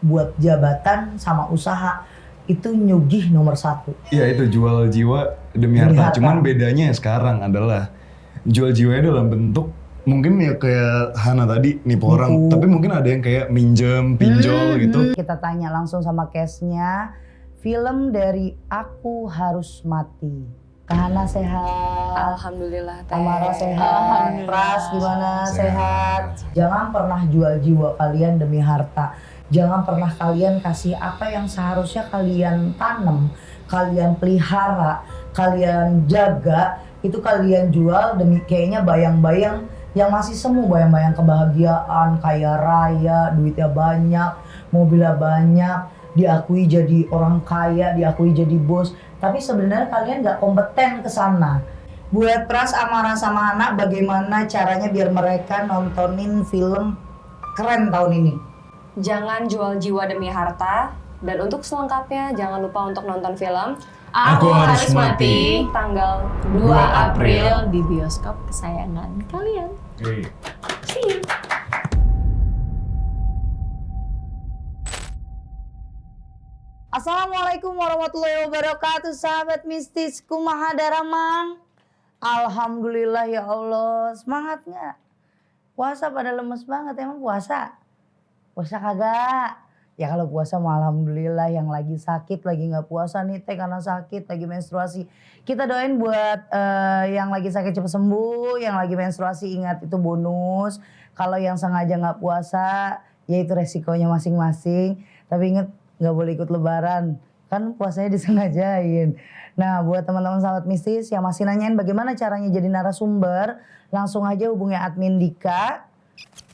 buat jabatan sama usaha itu nyugih nomor 1. Iya itu jual jiwa demi harta. Cuman bedanya sekarang adalah jual jiwanya dalam bentuk mungkin ya kayak Hana tadi nipu orang, tapi mungkin ada yang kayak minjem, pinjol gitu. Kita tanya langsung sama case-nya, film dari Aku Harus Mati. Hana sehat? Alhamdulillah. Amara sehat? Pras gimana? Sehat? Jangan pernah jual jiwa kalian demi harta. Jangan pernah kalian kasih apa yang seharusnya kalian tanam, kalian pelihara, kalian jaga, itu kalian jual demi kayaknya bayang-bayang yang masih semu, bayang-bayang kebahagiaan, kaya raya, duitnya banyak, mobilnya banyak, diakui jadi orang kaya, diakui jadi bos. Tapi sebenarnya kalian nggak kompeten ke sana. Buat Pras, Amara sama Hana, bagaimana caranya biar mereka nontonin film keren tahun ini? Jangan jual jiwa demi harta. Dan untuk selengkapnya jangan lupa untuk nonton film Aku Harus Mati tanggal 2 April di bioskop kesayangan kalian. See you. Assalamualaikum warahmatullahi wabarakatuh, sahabat mistis kumaha daramang. Alhamdulillah ya Allah, semangat nggak? Puasa pada lemes banget, emang puasa? Puasa kagak? Ya kalau puasa mah alhamdulillah, yang lagi sakit, lagi nggak puasa nih teh karena sakit, lagi menstruasi. Kita doain buat yang lagi sakit cepat sembuh, yang lagi menstruasi ingat itu bonus. Kalau yang sengaja nggak puasa, ya itu resikonya masing-masing. Tapi ingat nggak boleh ikut lebaran, kan puasanya disengajain. Nah buat teman-teman sahabat mistis yang masih nanyain bagaimana caranya jadi narasumber, langsung aja hubungi admin Dika.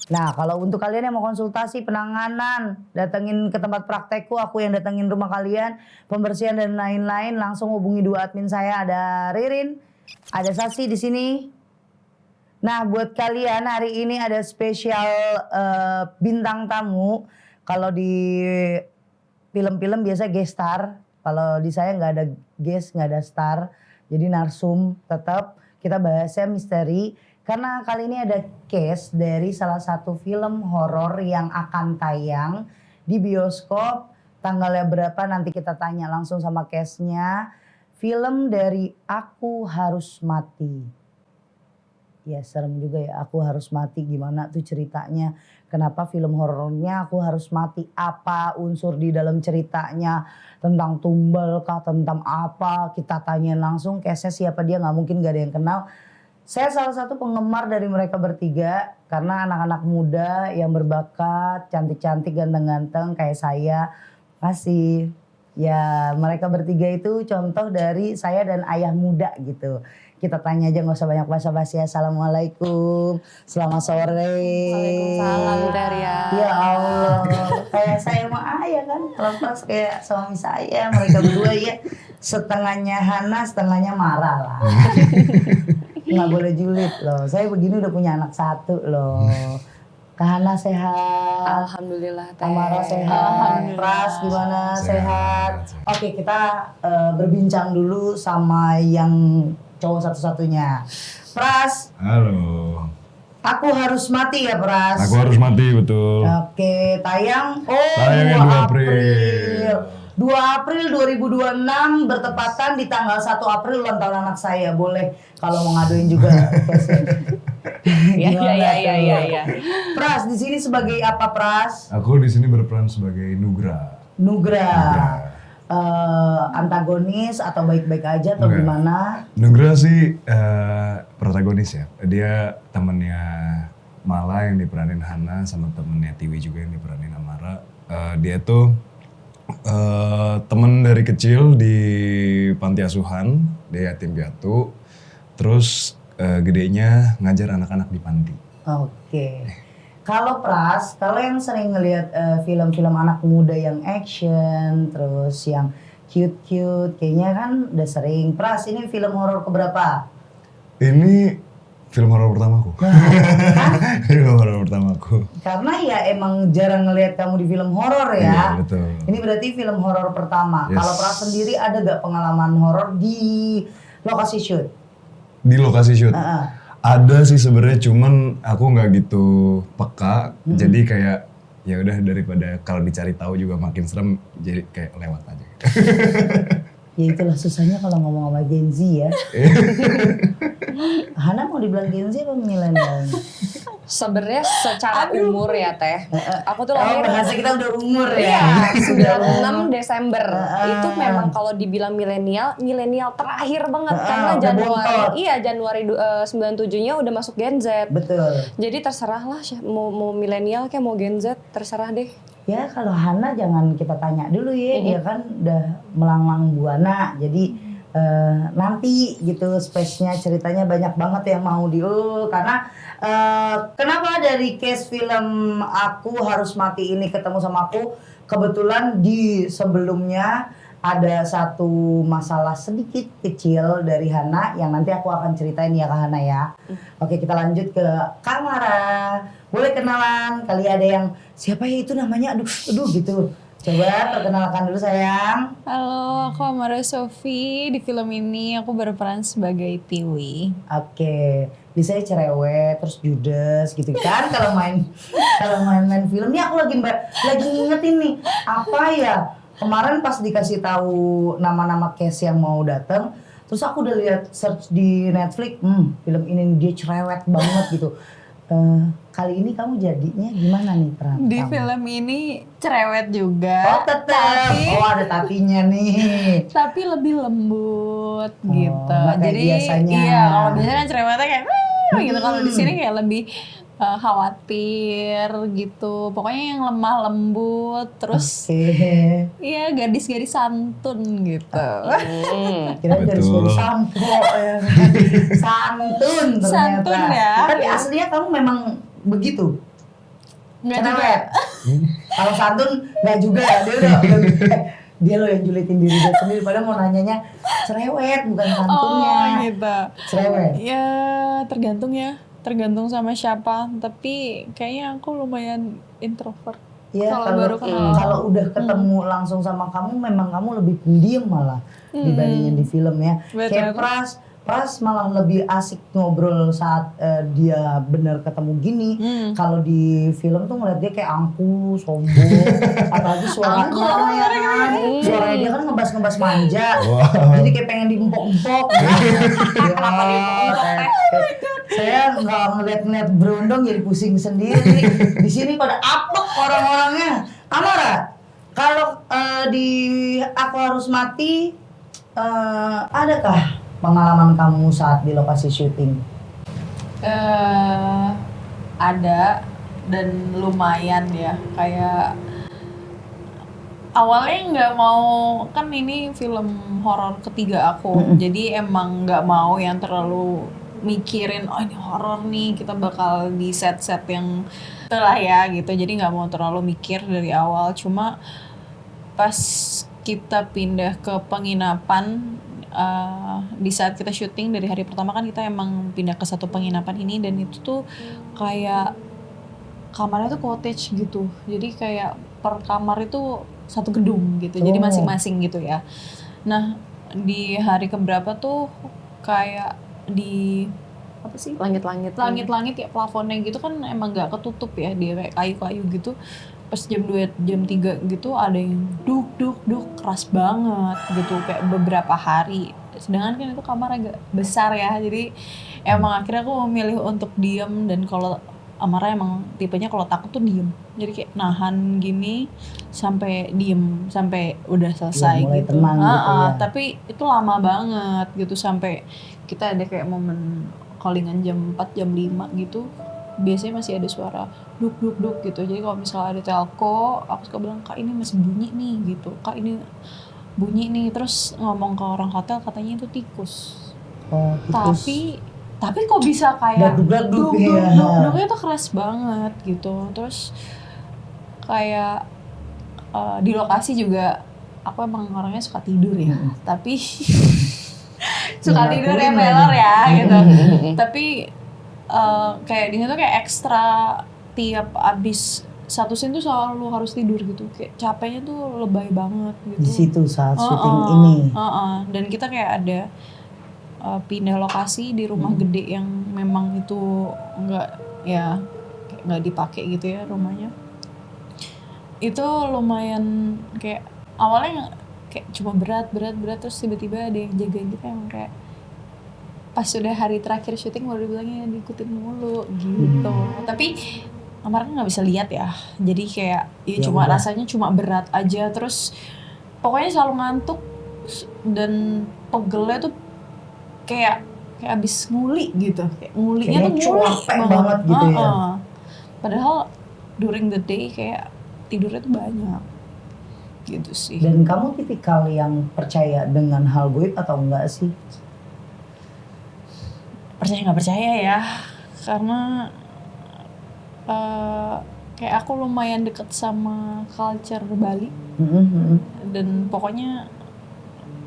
Nah kalau untuk kalian yang mau konsultasi penanganan, datengin ke tempat praktekku, aku yang datengin rumah kalian, pembersihan dan lain-lain, langsung hubungi 2 admin saya, ada Ririn, ada Sasi di sini. Nah buat kalian hari ini ada spesial bintang tamu. Kalau di film-film biasa guest star, kalau di saya nggak ada guest, nggak ada star, jadi narsum tetap. Kita bahasnya misteri. Karena kali ini ada case dari salah satu film horor yang akan tayang di bioskop. Tanggalnya berapa nanti kita tanya langsung sama case-nya. Film dari Aku Harus Mati. Ya serem juga ya, Aku Harus Mati. Gimana tuh ceritanya? Kenapa film horornya Aku Harus Mati? Apa unsur di dalam ceritanya? Tentang tumbal kah? Tentang apa? Kita tanya langsung case-nya siapa dia, nggak mungkin gak ada yang kenal. Saya salah satu penggemar dari mereka bertiga karena anak-anak muda yang berbakat, cantik-cantik, ganteng-ganteng kayak saya. Makasih. Ya mereka bertiga itu contoh dari saya dan ayah muda gitu. Kita tanya aja nggak usah banyak basa-basi. Assalamualaikum, selamat sore. Waalaikumsalam Daria. Ya Allah, kayak saya sama ayah kan, lepas kayak suami saya. Mereka berdua ya setengahnya Hana, setengahnya marah lah. Nggak boleh julid loh. Saya begini udah punya anak 1 loh. Hana sehat? Alhamdulillah. Amara sehat? Pras gimana? Sehat? Oke kita berbincang dulu sama yang cowok satu-satunya. Pras. Halo. Aku Harus Mati ya Pras? Aku Harus Mati, betul. Oke, tayang. Tayangnya 2 April. 2 April 2026 bertepatan di tanggal 1 April ulang tahun anak saya. Boleh kalau mau ngaduin juga. Iya. Pras, di sini sebagai apa Pras? Aku di sini berperan sebagai Nugra. Nugra. Antagonis atau baik-baik aja atau Enggak. gimana? Nugra sih protagonis ya. Dia temennya Mala yang diperanin Hana sama temennya Tiwi juga yang diperanin Amara. Dia tuh temen dari kecil di panti asuhan, dia yatim piatu. Terus gedenya ngajar anak-anak di panti. Oke. Kalau Pras, kalau yang sering ngelihat film-film anak muda yang action, terus yang cute-cute, kayaknya kan udah sering. Pras, ini film horor keberapa? Ini film horor pertamaku. Film horor pertamaku. Karena ya emang jarang ngelihat kamu di film horor ya. Iya, betul. Ini berarti film horor pertama. Yes. Kalau Pras sendiri ada gak pengalaman horor di lokasi shoot? Di lokasi shoot. Uh-uh. Ada sih sebenarnya, cuman aku nggak gitu peka. Jadi kayak ya udah daripada kalau dicari tahu juga makin serem, jadi kayak lewat aja. Ya itulah susahnya kalau ngomong sama Gen Z ya. Hana mau dibilang Gen Z apa milenial? Sebenarnya secara umur ya Teh, aku tuh Oh, lahir bahasa kita udah umur Iya, ya. 96 Desember. Itu memang kalau dibilang milenial terakhir banget karena udah Januari, bontot. iya Januari 97-nya udah masuk Gen Z. Betul. Jadi terserah lah mau milenial kayak mau Gen Z, terserah deh. Ya kalau Hana jangan kita tanya dulu ya, dia kan udah melanglang buana. Jadi nanti gitu space-nya ceritanya banyak banget yang mau karena kenapa dari case film Aku Harus Mati ini ketemu sama aku, kebetulan di sebelumnya ada satu masalah sedikit kecil dari Hana yang nanti aku akan ceritain ya ke Hana ya. Oke, kita lanjut ke Kamara. Boleh kenalan, kali ada yang siapa ya itu namanya, aduh gitu. Coba perkenalkan dulu sayang. Halo, aku Amara Sofi. Di film ini aku berperan sebagai Tiwi. Oke, bisa cerewet terus judes gitu kan kalau main film. Ini aku lagi ngingetin nih apa ya, kemarin pas dikasih tahu nama-nama cast yang mau datang, terus aku udah lihat search di Netflix, film ini dia cerewet banget gitu. Kali ini kamu jadinya gimana nih peran Di kamu? film ini cerewet juga. Oh tetep, ada tapinya nih. Tapi lebih lembut gitu. nggak kayak Jadi biasanya. iya, kalau biasanya kan cerewetnya kayak gitu. Kalau di sini kayak lebih khawatir gitu. Pokoknya yang lemah lembut, terus Oke. iya gadis-gadis santun gitu. Kira dari Betul. suara sampo ya. Santun ternyata. Santun ya. Tapi aslinya kamu memang begitu. Enggak juga. Cerewet. Kalau santun nggak juga ya. Dia loh yang julitin diri dia sendiri. Padahal mau nanyanya cerewet bukan santunnya. Oh gitu. Cerewet. Ya tergantung ya. Tergantung sama siapa. Tapi kayaknya aku lumayan introvert. Iya, Kalau baru kenal. kalau udah ketemu langsung sama kamu, memang kamu lebih pendiam malah dibandingin di film ya. Betul. Kayak Pras malah lebih asik ngobrol saat dia bener ketemu gini. Kalau di film tuh ngeliat dia kayak angkuh, sombong, apalagi suaranya ya. Suaranya dia kan ngebas manja. Jadi kayak pengen diempok-empok. Kenapa diempok-empok? Saya nggak ngeliat berondong jadi pusing sendiri. Di sini pada apek orang-orangnya. Amara, kalau di Aku Harus Mati, adakah pengalaman kamu saat di lokasi syuting? Ada dan lumayan ya, kayak awalnya nggak mau, kan ini film horor ketiga aku, jadi emang nggak mau yang terlalu mikirin oh ini horor nih kita bakal di set-set yang itulah ya gitu, jadi nggak mau terlalu mikir dari awal. Cuma pas kita pindah ke penginapan, di saat kita syuting dari hari pertama kan kita emang pindah ke satu penginapan ini, dan itu tuh kayak kamarnya tuh cottage gitu, jadi kayak per kamar itu satu gedung gitu, jadi masing-masing gitu ya. Nah di hari keberapa tuh kayak di apa sih langit-langit ya, plafonnya gitu kan emang gak ketutup ya, dia kayak kayu-kayu gitu. Pas jam 2, jam 3 gitu ada yang duk keras banget gitu kayak beberapa hari. Sedangkan kan itu kamar agak besar ya, jadi emang akhirnya aku memilih untuk diem. Dan kalau Amara emang tipenya kalau takut tuh diem, jadi kayak nahan gini sampai diem sampai udah selesai mulai gitu. tenang gitu ya. Tapi itu lama banget gitu, sampai kita ada kayak momen callingan jam 4, jam 5 gitu. Biasanya masih ada suara duk gitu. Jadi kalau misalnya ada telco, aku suka bilang, "Kak, ini masih bunyi nih," gitu. "Kak, ini bunyi nih." Terus ngomong ke orang hotel katanya itu tikus. Oh, tikus. Tapi kok bisa kayak Duk-duk, duk-duknya tuh keras banget gitu. Terus kayak di lokasi juga aku emang orangnya suka tidur ya. Tapi suka tidur ya melor ya gitu. Tapi kayak di situ kayak ekstra, tiap abis satu scene tuh selalu harus tidur gitu, kayak capeknya tuh lebay banget gitu. Di situ saat syuting ini. Dan kita kayak ada pindah lokasi di rumah gede yang memang itu nggak dipakai gitu ya rumahnya. itu lumayan kayak awalnya kayak cuma berat terus tiba-tiba ada yang jagain gitu, emang kayak pas sudah hari terakhir syuting baru dibilangnya diikutin mulu gitu. Tapi Amar kan nggak bisa lihat ya, jadi kayak ya cuma udah. rasanya cuma berat aja, terus pokoknya selalu ngantuk dan pegelnya tuh kayak abis nguli gitu, kayak ngulinya Kayaknya tuh nguli capek banget gitu ya. Padahal during the day kayak tidurnya tuh banyak gitu sih. Dan kamu tipikal yang percaya dengan hal goib atau enggak sih? Percaya nggak percaya ya, karena kayak aku lumayan deket sama culture Bali dan pokoknya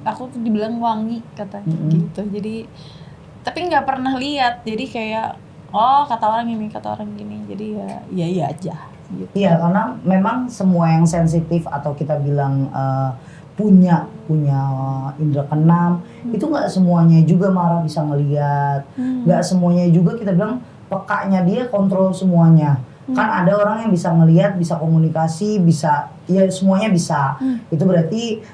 aku tuh dibilang wangi katanya gitu. Jadi tapi nggak pernah lihat, jadi kayak oh kata orang ini kata orang gini, jadi ya iya aja gitu. Iya, karena memang semua yang sensitif atau kita bilang punya indera keenam itu nggak semuanya juga marah bisa ngelihat, nggak semuanya juga kita bilang pekanya dia kontrol semuanya. Kan ada orang yang bisa ngelihat, bisa komunikasi, bisa ya semuanya bisa. Itu berarti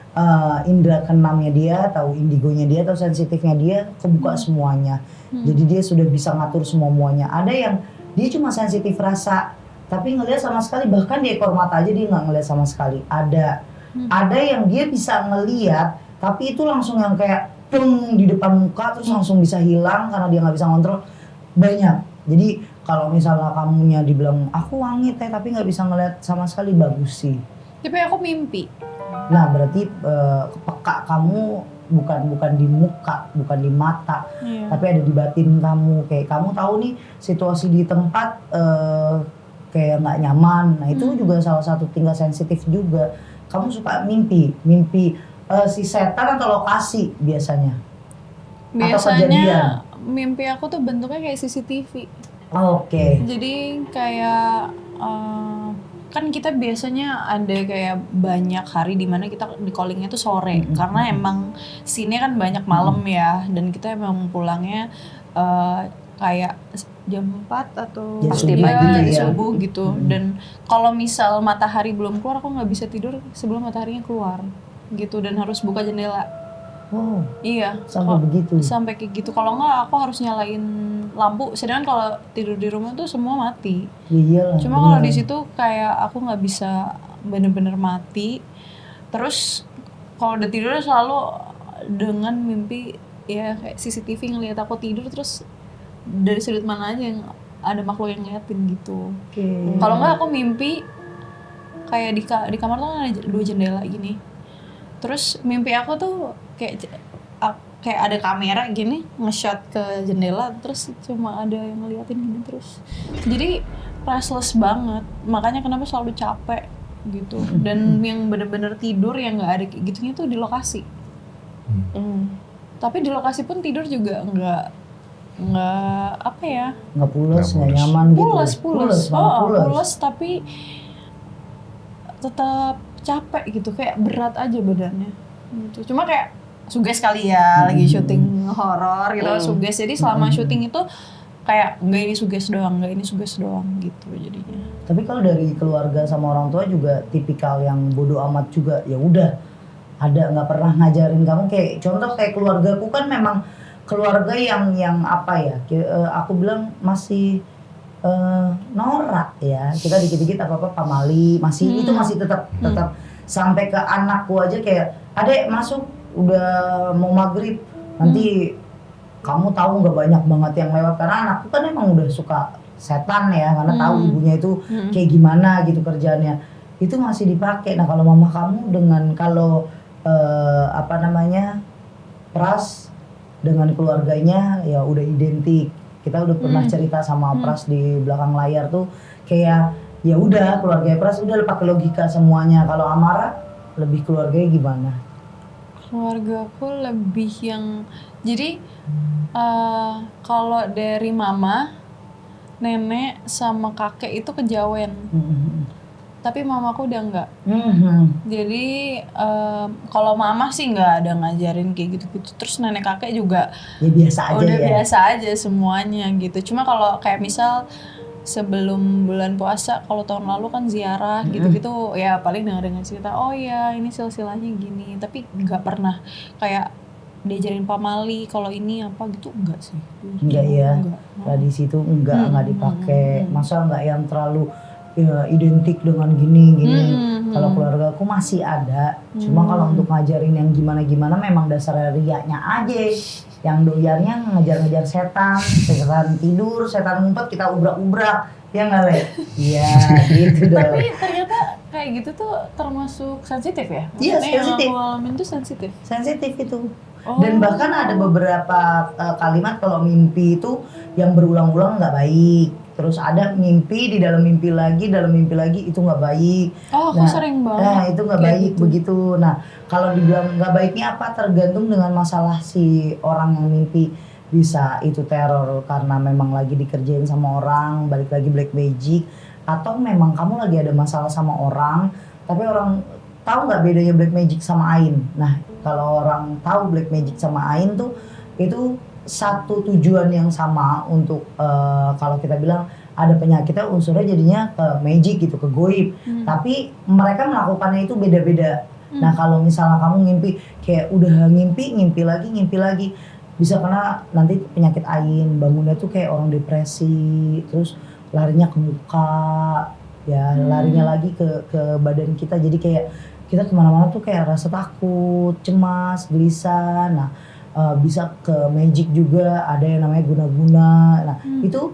indera keenamnya dia atau indigonya dia atau sensitifnya dia kebuka semuanya. Jadi dia sudah bisa ngatur semuanya. Ada yang dia cuma sensitif rasa tapi ngelihat sama sekali, bahkan di ekor mata aja dia nggak ngelihat sama sekali. Ada yang dia bisa ngelihat tapi itu langsung yang kayak peng di depan muka terus langsung bisa hilang karena dia nggak bisa ngontrol. Banyak. Jadi kalau misalnya kamunya dibilang aku wangi teh tapi nggak bisa ngeliat sama sekali, bagus sih. Tapi aku mimpi. Nah berarti peka kamu bukan di muka, bukan di mata, tapi ada di batin kamu. Kayak kamu tahu nih situasi di tempat kayak nggak nyaman. Nah itu juga salah satu tingkat sensitif juga. Kamu suka mimpi si setan atau lokasi biasanya? Atau kejadian? Mimpi aku tuh bentuknya kayak CCTV. Oke. Jadi kayak kan kita biasanya ada kayak banyak hari di mana kita di callingnya tuh sore, karena emang scene-nya kan banyak malam ya, dan kita emang pulangnya kayak jam 4 atau Jam Pasti 5 pagi gitu ya. subuh gitu. Dan kalau misal matahari belum keluar aku nggak bisa tidur sebelum mataharinya keluar gitu, dan harus buka jendela. Oh, Iya, sampai begitu. sampai kayak gitu. Kalau nggak aku harus nyalain lampu. Sedangkan kalau tidur di rumah tuh semua mati. Ya iyalah. Cuma kalau di situ kayak aku nggak bisa bener-bener mati. Terus kalau udah tidur selalu dengan mimpi ya kayak CCTV ngeliat aku tidur, terus dari sudut mana aja yang ada makhluk yang ngeliatin gitu. Kalau nggak aku mimpi kayak di kamar tuh kan ada 2 jendela gini. Terus mimpi aku tuh kayak ada kamera gini nge-shot ke jendela, terus cuma ada yang ngeliatin gini terus. Jadi restless banget, makanya kenapa selalu capek gitu. Dan yang bener-bener tidur yang nggak ada kayak gitunya tuh di lokasi. Tapi di lokasi pun tidur juga nggak apa ya? Nggak pules, Nggak nggak pules. nyaman gitu. Pules, malah pules tapi tetap capek gitu, kayak berat aja badannya gitu. Cuma kayak suges kali ya, lagi syuting horor gitu, suges. Jadi selama syuting itu kayak enggak ini suges doang gitu jadinya. Tapi kalau dari keluarga sama orang tua juga tipikal yang bodoh amat juga, ya udah ada nggak pernah ngajarin kamu kayak contoh kayak keluargaku kan memang keluarga yang apa ya, aku bilang masih norak ya, kita dikit-dikit apa-apa pamali masih itu masih tetap sampai ke anakku aja kayak adek masuk udah mau maghrib nanti kamu tahu nggak banyak banget yang lewat, karena anakku kan emang udah suka setan ya, karena tahu ibunya itu kayak gimana gitu kerjaannya, itu masih dipakai. Nah kalau mama kamu dengan kalau apa namanya Pras dengan keluarganya ya udah identik. Kita udah pernah cerita sama Pras di belakang layar tuh kayak ya udah keluarga Pras udah pakai logika semuanya. Kalau Amara lebih keluarganya gimana? Keluargaku lebih yang jadi kalau dari mama, nenek sama kakek itu kejawen. Tapi mamaku udah enggak. Jadi kalau mama sih nggak ada ngajarin kayak gitu-gitu. Terus nenek kakek juga Ya biasa aja udah ya. biasa aja semuanya gitu. Cuma kalau kayak misal sebelum bulan puasa, kalau tahun lalu kan ziarah gitu-gitu ya paling dengar cerita, oh ya ini silsilahnya gini, tapi nggak pernah kayak diajarin pamali kalau ini apa gitu, enggak sih. Enggak ya, Enggak. tradisi itu enggak dipakai. Masa enggak yang terlalu ya, identik dengan gini. Kalau keluarga aku masih ada, cuma kalau untuk ngajarin yang gimana-gimana memang dasar riaknya aja. Yang doyannya ngejar-ngejar setan tidur, setan ngumpet, kita ubrak-ubrak. Ya nggak, Le? Iya, gitu dong. Tapi ternyata kayak gitu tuh termasuk sensitif ya? Iya, Maksudnya sensitif. yang aku alamin tuh sensitif. Sensitif itu. Oh. Dan bahkan ada beberapa kalimat kalau mimpi itu yang berulang-ulang nggak baik. Terus ada mimpi di dalam mimpi lagi itu nggak baik. Oh, aku sering banget. Nah, itu nggak kayak baik gitu. begitu. Nah, kalau dibilang nggak baiknya apa tergantung dengan masalah si orang yang mimpi. Bisa itu teror karena memang lagi dikerjain sama orang, balik lagi black magic, atau memang kamu lagi ada masalah sama orang, tapi orang tahu nggak bedanya black magic sama ain. Nah, kalau orang tahu black magic sama ain tuh itu satu tujuan yang sama untuk kalau kita bilang ada penyakitnya unsurnya jadinya ke magic gitu, ke goib. Tapi mereka melakukannya itu beda-beda. Nah, kalau misalnya kamu ngimpi kayak udah ngimpi lagi, bisa kena nanti penyakit ain, bangunnya tuh kayak orang depresi, terus larinya ke muka, ya larinya lagi ke badan kita, jadi kayak kita kemana-mana tuh kayak rasa takut, cemas, gelisah. Nah, bisa ke magic juga, ada yang namanya guna-guna. Nah, itu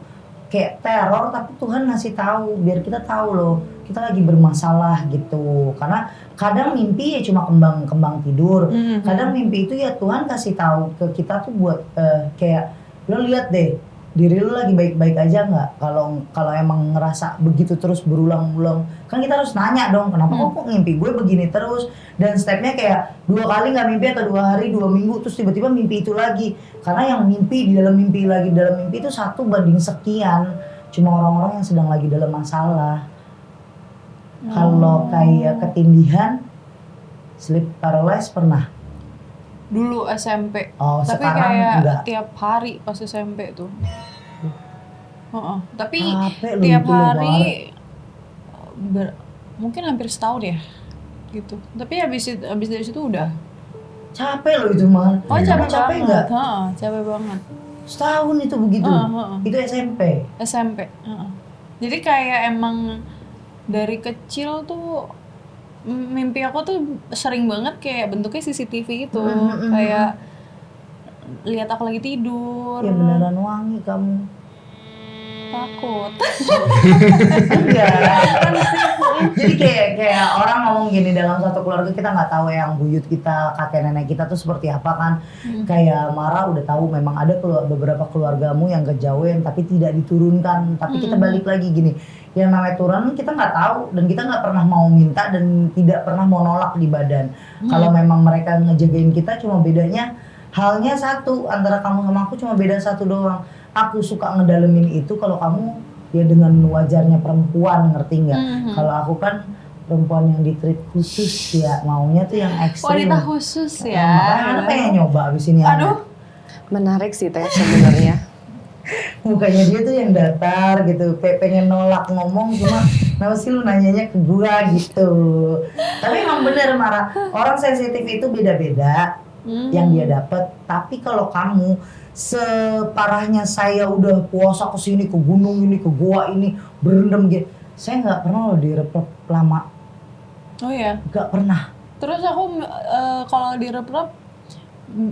kayak teror tapi Tuhan ngasih tahu biar kita tahu loh kita lagi bermasalah gitu. Karena kadang mimpi ya cuma kembang tidur. Kadang mimpi itu ya Tuhan kasih tahu ke kita tuh buat kayak lo lihat deh diri lu lagi baik-baik aja nggak? Kalau emang ngerasa begitu terus berulang-ulang, kan kita harus nanya dong, kenapa kok ngimpi gue begini terus? Dan stepnya kayak 2 kali nggak mimpi atau 2 hari, 2 minggu, terus tiba-tiba mimpi itu lagi. Karena yang mimpi di dalam mimpi itu 1 banding sekian. Cuma orang-orang yang sedang lagi dalam masalah. Kalau kayak ketindihan, sleep paralysis pernah. Dulu SMP. Oh, Tapi sekarang kayak enggak. tiap hari pas SMP tuh. Tapi Capek loh tiap itu loh, hari mungkin hampir setahun ya gitu. Tapi habis dari situ udah. Capek loh itu mah. Oh, capek Capek banget. nggak? Capek banget. Setahun itu begitu. Itu SMP. SMP. Jadi kayak emang dari kecil tuh mimpi aku tuh sering banget kayak bentuknya CCTV gitu. Kayak lihat aku lagi tidur. Ya beneran wangi kamu. Takut. Enggak. Jadi kayak orang ngomong gini, dalam satu keluarga kita nggak tahu yang buyut kita, kakek nenek kita tuh seperti apa kan. Kayak Mara udah tahu memang ada beberapa keluargamu yang kejawen tapi tidak diturunkan. Tapi kita balik lagi gini, yang namanya turun kita nggak tahu dan kita nggak pernah mau minta dan tidak pernah mau nolak di badan. Kalau memang mereka ngejagain kita, cuma bedanya halnya satu antara kamu sama aku, cuma beda satu doang. Aku suka ngedalemin itu, kalau kamu ya dengan wajarnya perempuan, ngerti nggak? Kalau aku kan perempuan yang ditreat khusus ya, maunya tuh yang ekstrim. Wanita khusus ya. Makanya Ana pengen nyoba abis ini. Aduh. Menarik sih Teh sebenarnya. Mukanya dia tuh yang datar gitu, kayak pengen nolak ngomong, cuma kenapa sih lu nanyanya ke gua gitu. Tapi emang bener Mara, orang sensitif itu beda-beda yang dia dapat. Tapi kalau kamu separahnya saya udah puasa ke sini, ke gunung ini, ke gua ini, berendam gitu, saya nggak pernah loh direp-rep lama. Oh ya. Nggak pernah. Terus aku kalau direp-rep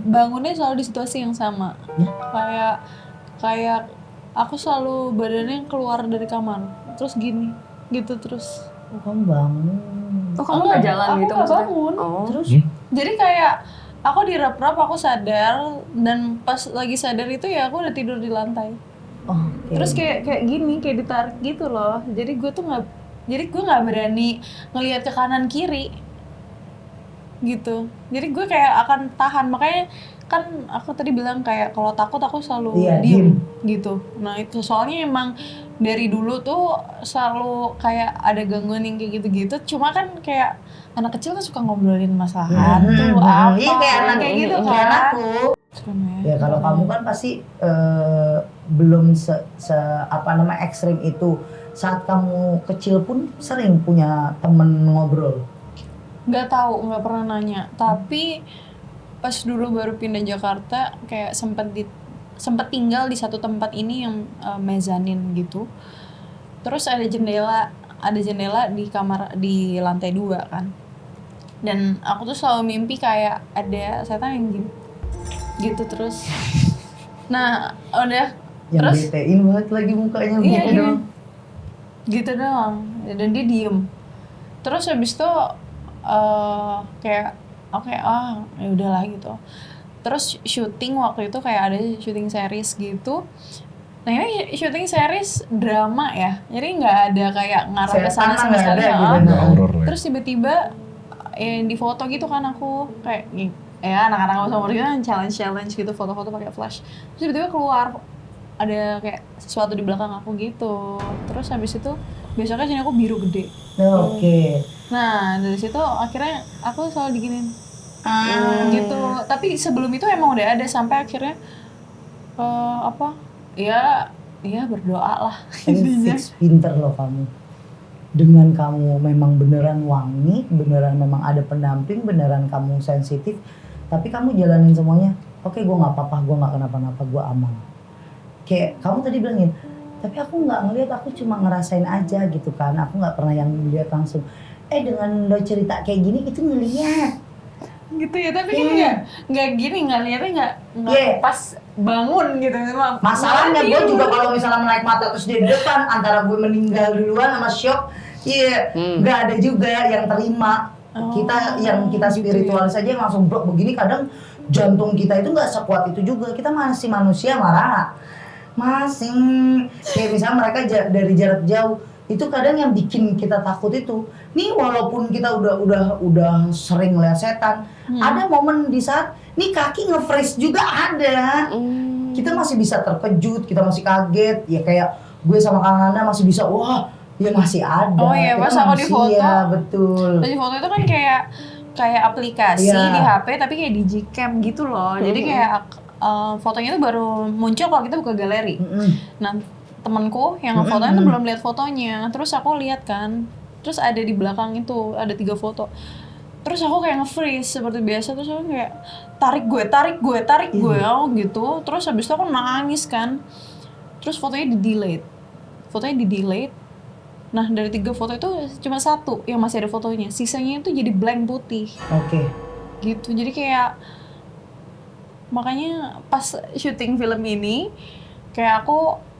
bangunnya selalu di situasi yang sama. Kayak aku selalu badannya keluar dari kamar. Terus gini, gitu terus. Oh, kamu bangun. Oh, kamu nggak jalan aku gitu nggak maksudnya? bangun. Oh. Terus Jadi kayak aku direp-rep, aku sadar, dan pas lagi sadar itu ya aku udah tidur di lantai. oke. Terus kayak gini, kayak ditarik gitu loh. Jadi gue nggak berani ngelihat ke kanan kiri gitu. Jadi gue kayak akan tahan. Makanya kan aku tadi bilang kayak kalau takut aku selalu diem gitu. Nah itu soalnya emang dari dulu tuh selalu kayak ada gangguan yang kayak gitu-gitu. Cuma kan kayak anak kecil kan suka ngobrolin masalah hantu apa Iya kayak anak kayak gitu kayak kan. anakku. Serem Ya kalau kamu kan pasti belum ekstrim itu. Saat kamu kecil pun sering punya temen ngobrol. Nggak tahu, nggak pernah nanya. Tapi pas dulu baru pindah Jakarta, kayak sempet tinggal di satu tempat ini yang mezanin gitu. Terus ada jendela di kamar di lantai 2 kan. Dan aku tuh selalu mimpi kayak ada setan yang gitu terus. Nah, udah Yang terus betein banget lagi mukanya iya, gitu doang. gitu doang. Dan dia diem. Terus habis itu kayak oke, ya udahlah gitu. Terus syuting waktu itu kayak ada syuting series gitu. Nah ini syuting series drama ya, jadi nggak ada kayak ngarah ke sana Setan sama nggak sekali ada ya. gitu. Nggak horor ya. Terus tiba-tiba yang di foto gitu kan aku kayak ya anak-anak sama umur gitu kan challenge gitu foto-foto pakai flash. Terus tiba-tiba keluar ada kayak sesuatu di belakang aku gitu. Terus habis itu besoknya sini aku biru gede. Oke. Nah dari situ akhirnya aku selalu diginin gitu. Tapi sebelum itu emang udah ada sampai akhirnya ya berdoa lah Ini intinya. fix pinter loh kamu. Dengan kamu memang beneran wangi, beneran memang ada pendamping, beneran kamu sensitif, tapi kamu jalanin semuanya. Oke, gue nggak apa-apa, gue nggak kenapa-napa, gue aman. Kayak kamu tadi bilangin, tapi aku nggak ngeliat, aku cuma ngerasain aja gitu kan. Aku nggak pernah yang lihat langsung. Dengan lo cerita kayak gini, itu ngeliat. Gitu ya, tapi kan nggak gini, nggak lihatnya nggak pas bangun gitu. Masalahnya gue juga kalau misalnya melek mata terus di depan, antara gue meninggal duluan sama shock, nggak ada juga yang terima. Kita yang kita spiritualis aja yang langsung blok begini, kadang jantung kita itu nggak sekuat itu juga. Kita masih manusia marah, masih kayak misalnya mereka dari jarak jauh itu kadang yang bikin kita takut itu. Nih walaupun kita udah sering lihat setan, ada momen di saat nih kaki nge-freeze juga ada. Kita masih bisa terkejut, kita masih kaget. Ya kayak gue sama Kang Nanda masih bisa, wah ya masih ada. Oh iya, Kita pas aku di foto. Ya betul. Di foto itu kan kayak aplikasi di HP tapi kayak digicam gitu loh. Jadi kayak fotonya itu baru muncul kalau kita buka galeri. Nah temanku yang fotonya tuh belum lihat fotonya. Terus aku lihat kan, terus ada di belakang itu ada 3 foto. Terus aku kayak nge-freeze seperti biasa, terus aku kayak tarik gue gitu. Terus habis itu aku nangis kan. Terus fotonya di-delete. Nah dari 3 foto itu cuma 1 yang masih ada fotonya. Sisanya itu jadi blank putih. Oke. Gitu. Jadi kayak makanya pas syuting film ini kayak aku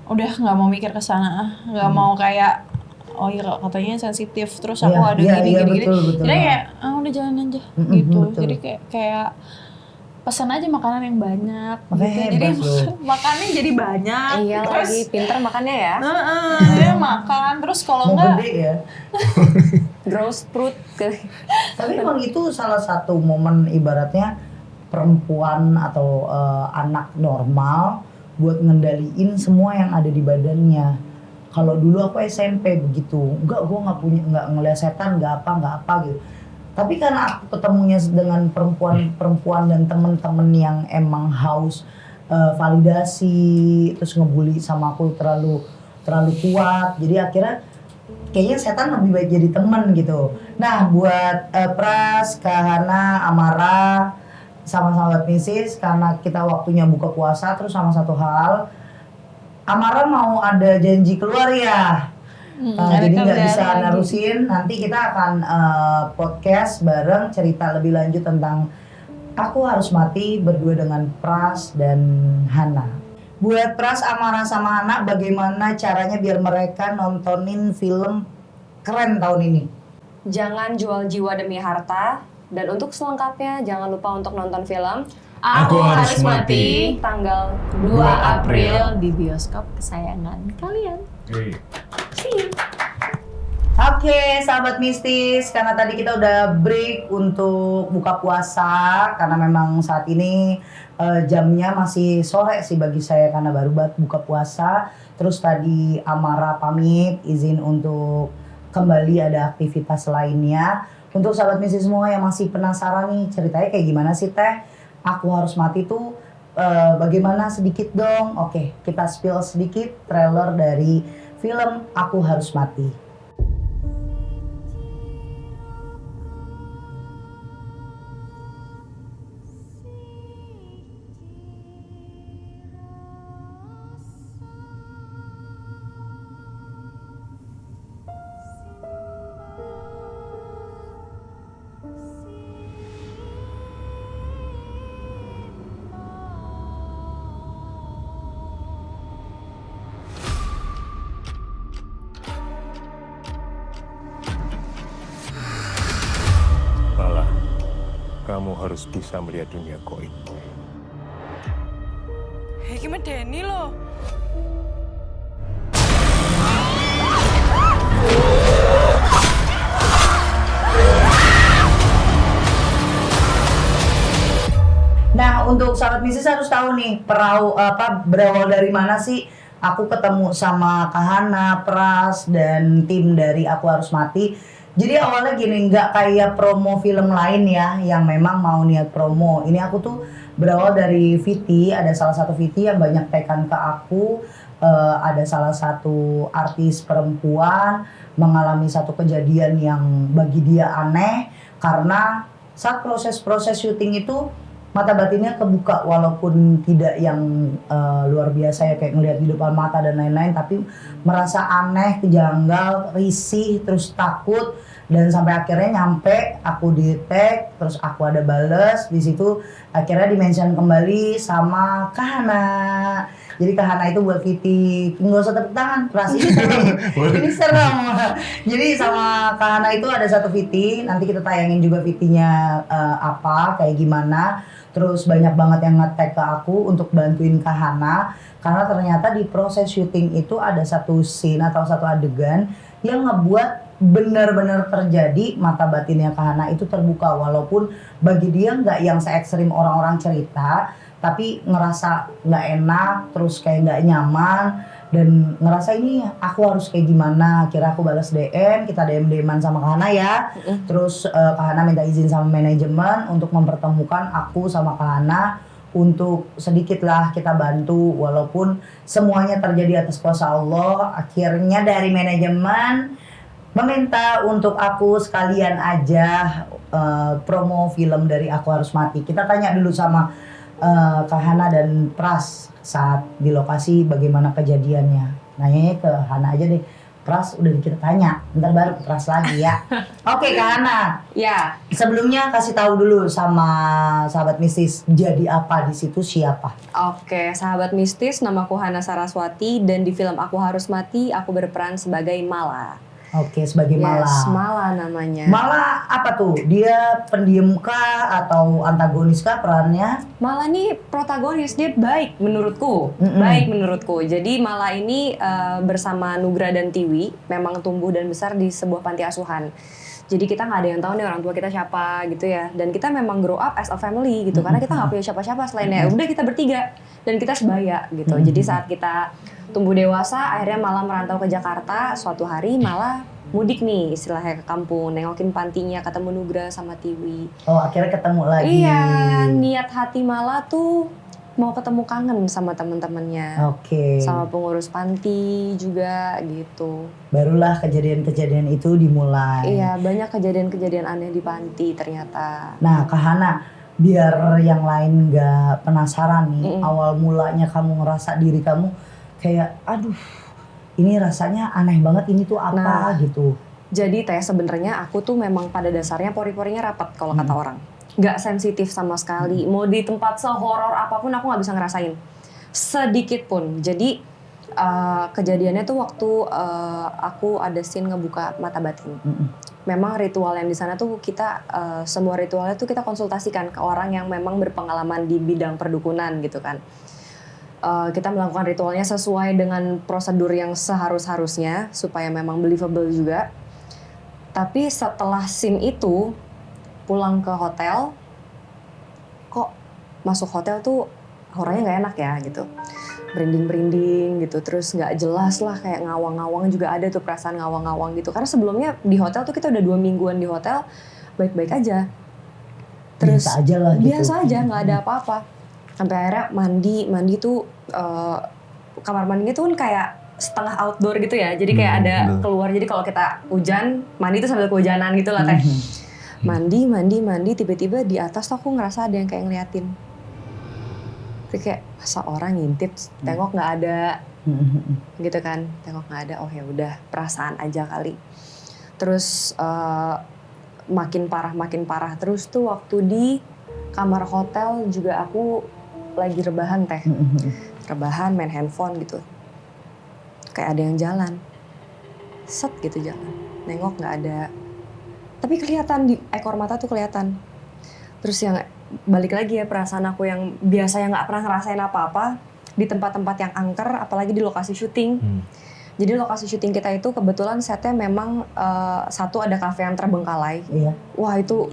udah nggak mau mikir ke sana, nggak mau kayak oh iya katanya sensitif terus aku ada gini. Betul. Jadi kayak udah jalan aja gitu. Betul. Jadi kayak pesan aja makanan yang banyak Makanya gitu. Jadi hebat loh. makannya jadi banyak. Iya, terus lagi pinter makannya ya. jadi makan terus kalau Mau enggak gede ya. Gross fruit. Tapi emang itu salah satu momen ibaratnya perempuan atau anak normal buat ngendaliin semua yang ada di badannya. Kalau dulu aku SMP begitu, gue nggak ngeliat setan, nggak apa gitu. Tapi karena aku ketemunya dengan perempuan dan temen-temen yang emang haus validasi, terus ngebully sama aku terlalu kuat, jadi akhirnya kayaknya setan lebih baik jadi temen gitu. Nah buat Pras, Kahana, Amara, sama sahabat Misis, karena kita waktunya buka puasa, terus sama satu hal, Amara mau ada janji keluar ya, jadi nggak bisa nerusin. Nanti kita akan podcast bareng, cerita lebih lanjut tentang Aku Harus Mati berdua dengan Pras dan Hana. Buat Pras, Amara sama Hana, bagaimana caranya biar mereka nontonin film keren tahun ini? Jangan jual jiwa demi harta. Dan untuk selengkapnya jangan lupa untuk nonton film Aku Harus Mati tanggal 2 April di bioskop kesayangan kalian. Oke, sahabat mistis, karena tadi kita udah break untuk buka puasa, karena memang saat ini jamnya masih sore sih bagi saya karena baru buka puasa. Terus tadi Amara pamit izin untuk kembali ada aktivitas lainnya. Untuk sahabat mistis semua yang masih penasaran nih ceritanya kayak gimana sih Teh Aku Harus Mati tuh bagaimana sedikit dong. Oke, kita spill sedikit trailer dari film Aku Harus Mati. Malah, kamu harus bisa melihat dunia goib. Iki medeni loh. Nah, untuk sahabat bisnis harus tahu nih berawal dari mana sih aku ketemu sama Kahana, Pras dan tim dari Aku Harus Mati. Jadi awalnya gini, nggak kayak promo film lain ya yang memang mau niat promo. Ini aku tuh berawal dari VT, ada salah satu VT yang banyak tekan ke aku. Ada salah satu artis perempuan mengalami satu kejadian yang bagi dia aneh karena saat proses syuting itu mata batinnya kebuka walaupun tidak yang luar biasa ya kayak ngelihat di depan mata dan lain-lain, tapi merasa aneh, kejanggal, risih, terus takut dan sampai akhirnya nyampe aku di tag, terus aku ada bales di situ, akhirnya di-mention kembali sama Kahana. Jadi Kahana itu buat Viti, nggak usah tepuk tangan, Pras ini serem. Ini serem. Jadi sama Kahana itu ada satu Viti, nanti kita tayangin juga Vitinya apa, kayak gimana. Terus banyak banget yang nge-tag ke aku untuk bantuin Kahana, karena ternyata di proses syuting itu ada satu scene atau satu adegan yang ngebuat benar-benar terjadi mata batinnya Kahana itu terbuka, walaupun bagi dia nggak yang se-ekstrim orang-orang cerita, tapi ngerasa nggak enak, terus kayak nggak nyaman, dan ngerasa ini aku harus kayak gimana. Akhirnya aku balas DM, kita DM-an sama Kahana ya. Terus Kahana minta izin sama manajemen untuk mempertemukan aku sama Kahana untuk sedikit lah kita bantu, walaupun semuanya terjadi atas kuasa Allah. Akhirnya dari manajemen meminta untuk aku sekalian aja promo film dari Aku Harus Mati. Kita tanya dulu sama Kahana dan Pras saat di lokasi bagaimana kejadiannya. Nanyanya ke Hana aja deh. Pras udah kita tanya, ntar baru ke Pras lagi ya. Oke Kahana. Ya, Sebelumnya kasih tahu dulu sama sahabat mistis, jadi apa di situ, siapa? oke, sahabat mistis, namaku Hana Saraswati dan di film Aku Harus Mati aku berperan sebagai Mala. Oke, sebagai Mala. Yes, Mala namanya. Mala apa tuh? Dia pendiem kah atau antagonis kah perannya? Mala nih protagonis, dia baik menurutku. Baik menurutku. Jadi Mala ini bersama Nugra dan Tiwi memang tumbuh dan besar di sebuah panti asuhan. Jadi kita nggak ada yang tahu nih orang tua kita siapa gitu ya. Dan kita memang grow up as a family gitu. Karena kita nggak punya siapa-siapa selainnya. Udah kita bertiga dan kita sebaya gitu. Jadi saat kita tumbuh dewasa, akhirnya Mala merantau ke Jakarta. Suatu hari Mala mudik nih istilahnya ke kampung, nengokin pantinya, ketemu Nugra sama Tiwi. Oh, akhirnya ketemu lagi. Iya, niat hati Mala tuh mau ketemu kangen sama temen-temennya. Oke. Sama pengurus panti juga gitu. Barulah kejadian-kejadian itu dimulai. Iya, banyak kejadian-kejadian aneh di panti ternyata. Nah, Kahana, biar yang lain nggak penasaran nih, awal mulanya kamu ngerasa diri kamu kayak, aduh, ini rasanya aneh banget, ini tuh apa gitu. Jadi Teh, sebenarnya aku tuh memang pada dasarnya pori-porinya rapat kalau kata orang. Nggak sensitif sama sekali. Mau di tempat sehoror apapun aku nggak bisa ngerasain. Sedikit pun. Jadi kejadiannya tuh waktu aku ada scene ngebuka mata batin. Memang ritual yang di sana tuh kita semua ritualnya tuh kita konsultasikan ke orang yang memang berpengalaman di bidang perdukunan gitu kan. Kita melakukan ritualnya sesuai dengan prosedur yang seharusnya supaya memang believable juga. Tapi setelah scene itu pulang ke hotel, kok masuk hotel tuh auranya nggak enak ya gitu, berinding gitu, terus nggak jelas lah, kayak ngawang-ngawang juga ada tuh, perasaan ngawang-ngawang gitu. Karena sebelumnya di hotel tuh kita udah 2 mingguan di hotel baik-baik aja. Terus biasa aja lah gitu. biasa aja, nggak ada apa-apa. Sampai akhirnya mandi tuh kamar mandinya tuh kan kayak setengah outdoor gitu ya. Jadi kayak ada betul. keluar. Jadi kalau kita hujan, mandi tuh sambil kehujanan gitu lah teh. Mandi, tiba-tiba di atas tuh aku ngerasa ada yang kayak ngeliatin. Terus kayak masa orang ngintip, tengok nggak ada, gitu kan? Tengok nggak ada, oh ya udah perasaan aja kali. Terus makin parah terus tuh waktu di kamar hotel juga aku lagi rebahan teh, rebahan main handphone gitu. Kayak ada yang jalan, set gitu jalan, nengok nggak ada. Tapi kelihatan di ekor mata tuh kelihatan. Terus yang balik lagi ya perasaan aku yang biasanya nggak pernah ngerasain apa-apa di tempat-tempat yang angker, apalagi di lokasi syuting. Jadi lokasi syuting kita itu kebetulan setnya memang satu ada kafe yang terbengkalai. Iya. Wah itu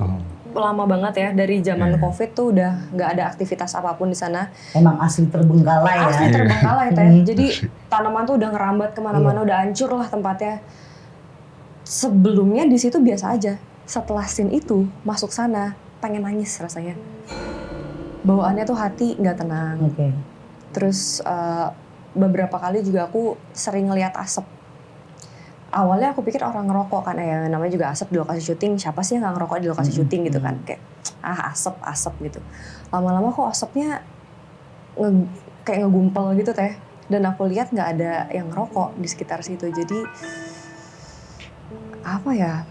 lama banget ya dari zaman COVID tuh udah nggak ada aktivitas apapun di sana. Emang asli terbengkalai ya. Asli terbengkalai teh. Jadi tanaman tuh udah ngerambat kemana-mana, udah hancur lah tempatnya. Sebelumnya di situ biasa aja. Setelah scene itu masuk sana pengen nangis rasanya. Bawaannya tuh hati nggak tenang. Oke. Terus beberapa kali juga aku sering ngeliat asap. Awalnya aku pikir orang ngerokok kan, ya namanya juga asap di lokasi syuting. Siapa sih yang nggak ngerokok di lokasi syuting gitu kan? Kayak asap gitu. Lama-lama kok asapnya kayak ngegumpel gitu teh. Dan aku lihat nggak ada yang ngerokok di sekitar situ. Jadi apa ya?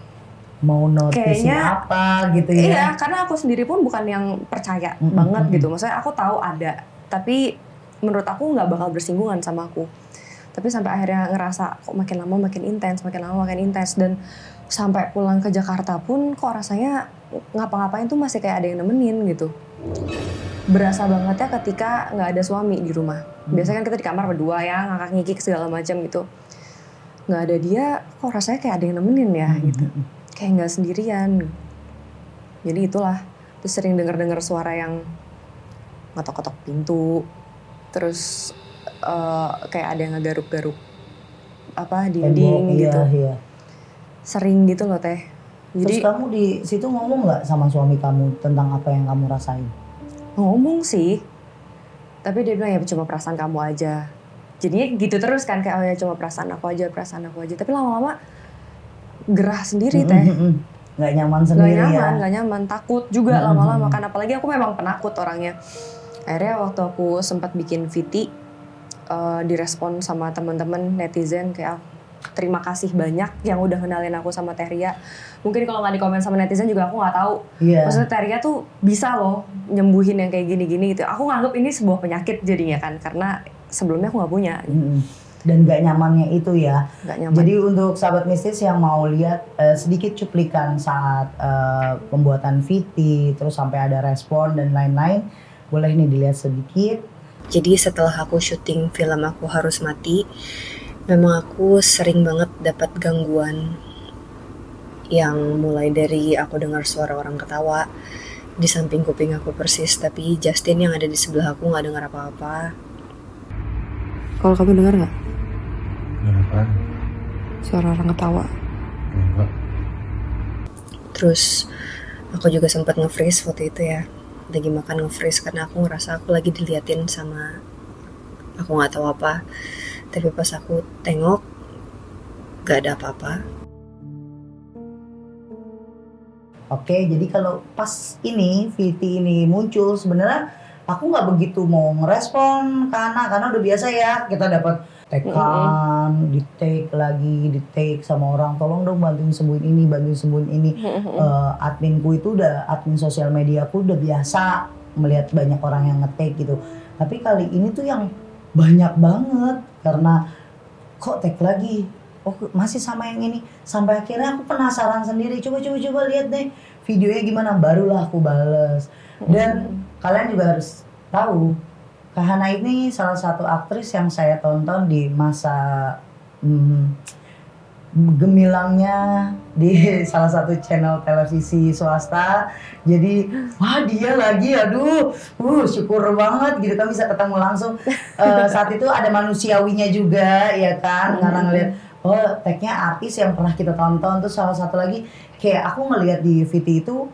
Mau noticein Kayaknya- apa gitu ya. Iya, karena aku sendiri pun bukan yang percaya banget gitu. Maksudnya aku tahu ada, tapi menurut aku nggak bakal bersinggungan sama aku. Tapi sampai akhirnya ngerasa kok makin lama makin intens. Dan sampai pulang ke Jakarta pun kok rasanya ngapa-ngapain tuh masih kayak ada yang nemenin gitu. Berasa banget ya ketika nggak ada suami di rumah. Biasanya kan kita di kamar berdua ya, ngakak ngikik segala macam gitu. Nggak ada dia, kok rasanya kayak ada yang nemenin ya gitu. Kayak nggak sendirian. Jadi itulah. Terus sering dengar suara yang ngetok-ketok pintu. Terus kayak ada yang ngegaruk-garuk dinding Tembok, gitu. Iya. Sering gitu loh teh. Terus Jadi kamu di situ ngomong nggak sama suami kamu tentang apa yang kamu rasain? ngomong sih. Tapi dia bilang ya cuma perasaan kamu aja. Jadinya gitu terus kan kayak oh ya cuma perasaan aku aja. Tapi lama-lama gerah sendiri teh. Nggak nyaman sendiri Gak nyaman, takut juga lama-lama kan. Apalagi aku memang penakut orangnya. Akhirnya waktu aku sempat bikin VT, direspon sama teman-teman netizen kayak terima kasih banyak yang udah kenalin aku sama Teria. Mungkin kalau nggak di komen sama netizen juga aku nggak tahu. Iya. Maksudnya Teria tuh bisa loh nyembuhin yang kayak gini-gini gitu. Aku nganggep ini sebuah penyakit jadinya kan, karena sebelumnya aku nggak punya. Dan gak nyamannya itu ya. Nggak nyaman. Jadi untuk sahabat mistis yang mau lihat sedikit cuplikan saat pembuatan VT, terus sampai ada respon dan lain-lain, boleh nih dilihat sedikit. Jadi setelah aku syuting film Aku Harus Mati, memang aku sering banget dapat gangguan yang mulai dari aku dengar suara orang ketawa di samping kuping aku persis, tapi Justin yang ada di sebelah aku nggak dengar apa-apa. Kalau kamu dengar nggak Kenapa? suara orang ketawa? Enggak. Terus aku juga sempat nge-freeze waktu itu ya, lagi makan nge-freeze karena aku ngerasa aku lagi diliatin sama aku nggak tahu apa. Tapi pas aku tengok gak ada apa-apa. Oke, jadi kalau pas ini VT ini muncul sebenarnya aku nggak begitu mau ngerespon karena udah biasa ya kita dapat tekan, di take sama orang, tolong dong bantuin sembuhin ini. Adminku itu admin sosial media aku udah biasa melihat banyak orang yang nge-take gitu. Tapi kali ini tuh yang banyak banget karena kok take lagi. Oh masih sama yang ini. Sampai akhirnya aku penasaran sendiri. Coba lihat deh videonya gimana. Barulah aku bales. Dan kalian juga harus tahu Kak Hana ini salah satu aktris yang saya tonton di masa gemilangnya di salah satu channel televisi swasta. Jadi wah dia lagi aduh syukur banget gitu kan bisa ketemu langsung. Saat itu ada manusiawinya juga ya kan karena ngeliat oh tag-nya artis yang pernah kita tonton. Terus salah satu lagi kayak aku ngeliat di VT itu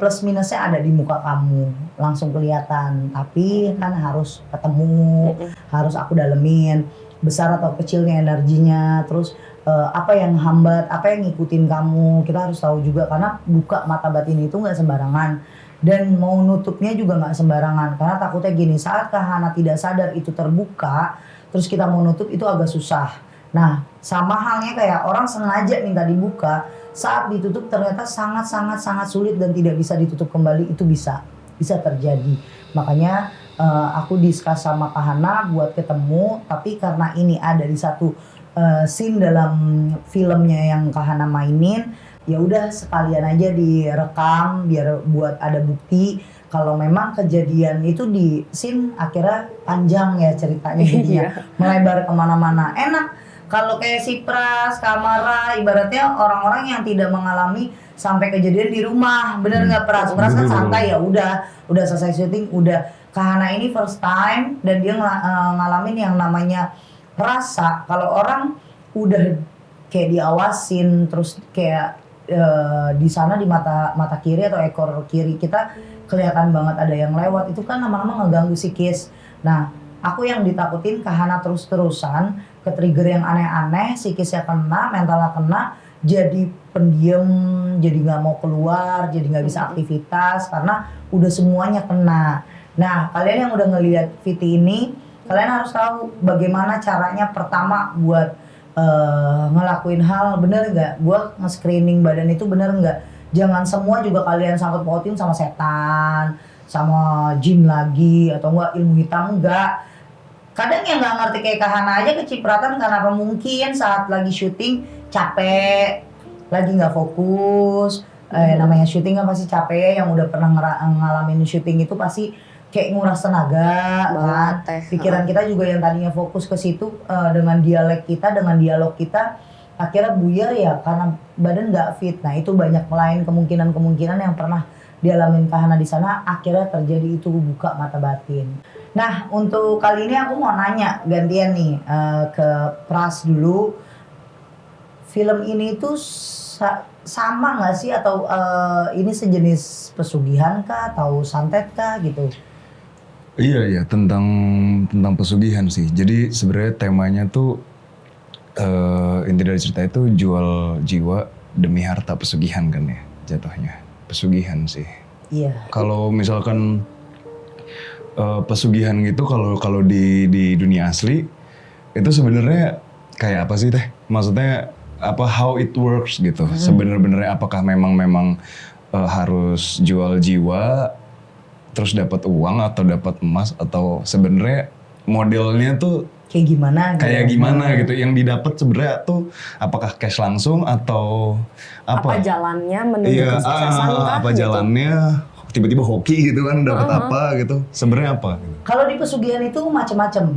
plus minusnya ada di muka kamu, langsung kelihatan. Tapi kan harus ketemu, harus aku dalemin, besar atau kecilnya energinya, terus apa yang hambat, apa yang ngikutin kamu, kita harus tahu juga karena buka mata batin itu nggak sembarangan dan mau nutupnya juga nggak sembarangan karena takutnya gini, saat Kahana tidak sadar itu terbuka, terus kita mau nutup itu agak susah. Nah, sama halnya kayak orang sengaja minta dibuka, saat ditutup ternyata sangat sulit dan tidak bisa ditutup kembali, itu bisa terjadi. Makanya aku discuss sama Kahana buat ketemu, tapi karena ini ada di satu scene dalam filmnya yang Kahana mainin, ya udah sekalian aja direkam biar buat ada bukti kalau memang kejadian itu di scene akhirnya panjang ya ceritanya jadinya melebar kemana-mana. Enak kalau kayak si Pras, Kamara, ibaratnya orang-orang yang tidak mengalami sampai kejadian di rumah, bener nggak Pras? Pras kan santai ya, udah selesai syuting, udah. Kahana ini first time dan dia ngalamin yang namanya rasa. Kalau orang udah kayak diawasin, terus kayak di sana di mata kiri atau ekor kiri kita kelihatan banget ada yang lewat, itu kan lama-lama ngeganggu psikis. Nah, aku yang ditakutin Kahana terus-terusan ke trigger yang aneh-aneh, psikisnya kena, mentalnya kena, jadi pendiam, jadi nggak mau keluar, jadi nggak bisa aktivitas karena udah semuanya kena. Nah, kalian yang udah ngelihat Viti ini, kalian harus tahu bagaimana caranya pertama buat ngelakuin hal, bener nggak? Gue nge-screening badan itu bener nggak? Jangan semua juga kalian sangkut pautin sama setan, sama jin lagi, atau enggak ilmu hitam, enggak. Kadang yang nggak ngerti kayak Kahana aja kecipratan karena apa, mungkin saat lagi syuting capek, lagi nggak fokus. Namanya syuting kan pasti capek, yang udah pernah ngalamin syuting itu pasti kayak nguras tenaga kan. Pikiran kita juga yang tadinya fokus ke situ dengan dialog kita akhirnya buyar ya karena badan nggak fit. Nah itu banyak lain kemungkinan yang pernah dialamin Kahana di sana, akhirnya terjadi itu buka mata batin. Nah untuk kali ini aku mau nanya gantian nih ke Pras dulu. Film ini tuh sama nggak sih atau ini sejenis pesugihan kah atau santet kah gitu? Iya tentang pesugihan sih. Jadi sebenarnya temanya tuh inti dari cerita itu jual jiwa demi harta, pesugihan kan ya jatuhnya. Pesugihan sih. Iya. Kalau misalkan pesugihan gitu kalau di dunia asli itu sebenarnya kayak apa sih teh? Maksudnya apa, how it works gitu. Sebenarnya apakah memang harus jual jiwa terus dapat uang atau dapat emas, atau sebenarnya modelnya tuh kayak gimana gitu yang didapat sebenarnya tuh, apakah cash langsung atau apa jalannya menuju kesuksesan kah apa gitu? Jalannya tiba-tiba hoki gitu kan dapat apa gitu, sebenarnya apa? Kalau di pesugihan itu macam-macam.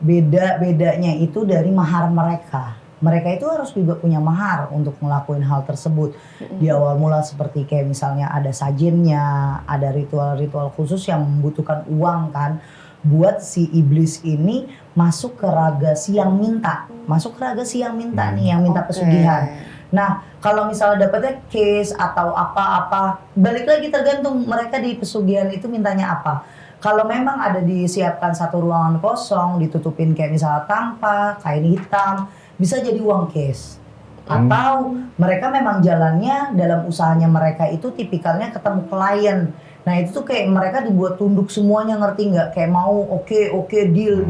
Bedanya itu dari mahar mereka. Mereka itu harus juga punya mahar untuk ngelakuin hal tersebut. Di awal mula seperti kayak misalnya ada sajennya, ada ritual-ritual khusus yang membutuhkan uang kan. Buat si iblis ini masuk ke raga si yang minta. Nih yang minta pesugihan. Nah kalau misalnya dapetnya case atau apa-apa, balik lagi tergantung mereka di pesugihan itu mintanya apa. Kalau memang ada disiapkan satu ruangan kosong, ditutupin kayak misalnya tanpa, kain hitam, bisa jadi uang cash. Atau mereka memang jalannya dalam usahanya mereka itu tipikalnya ketemu klien. Nah itu tuh kayak mereka dibuat tunduk semuanya, ngerti nggak? Kayak mau oke, deal.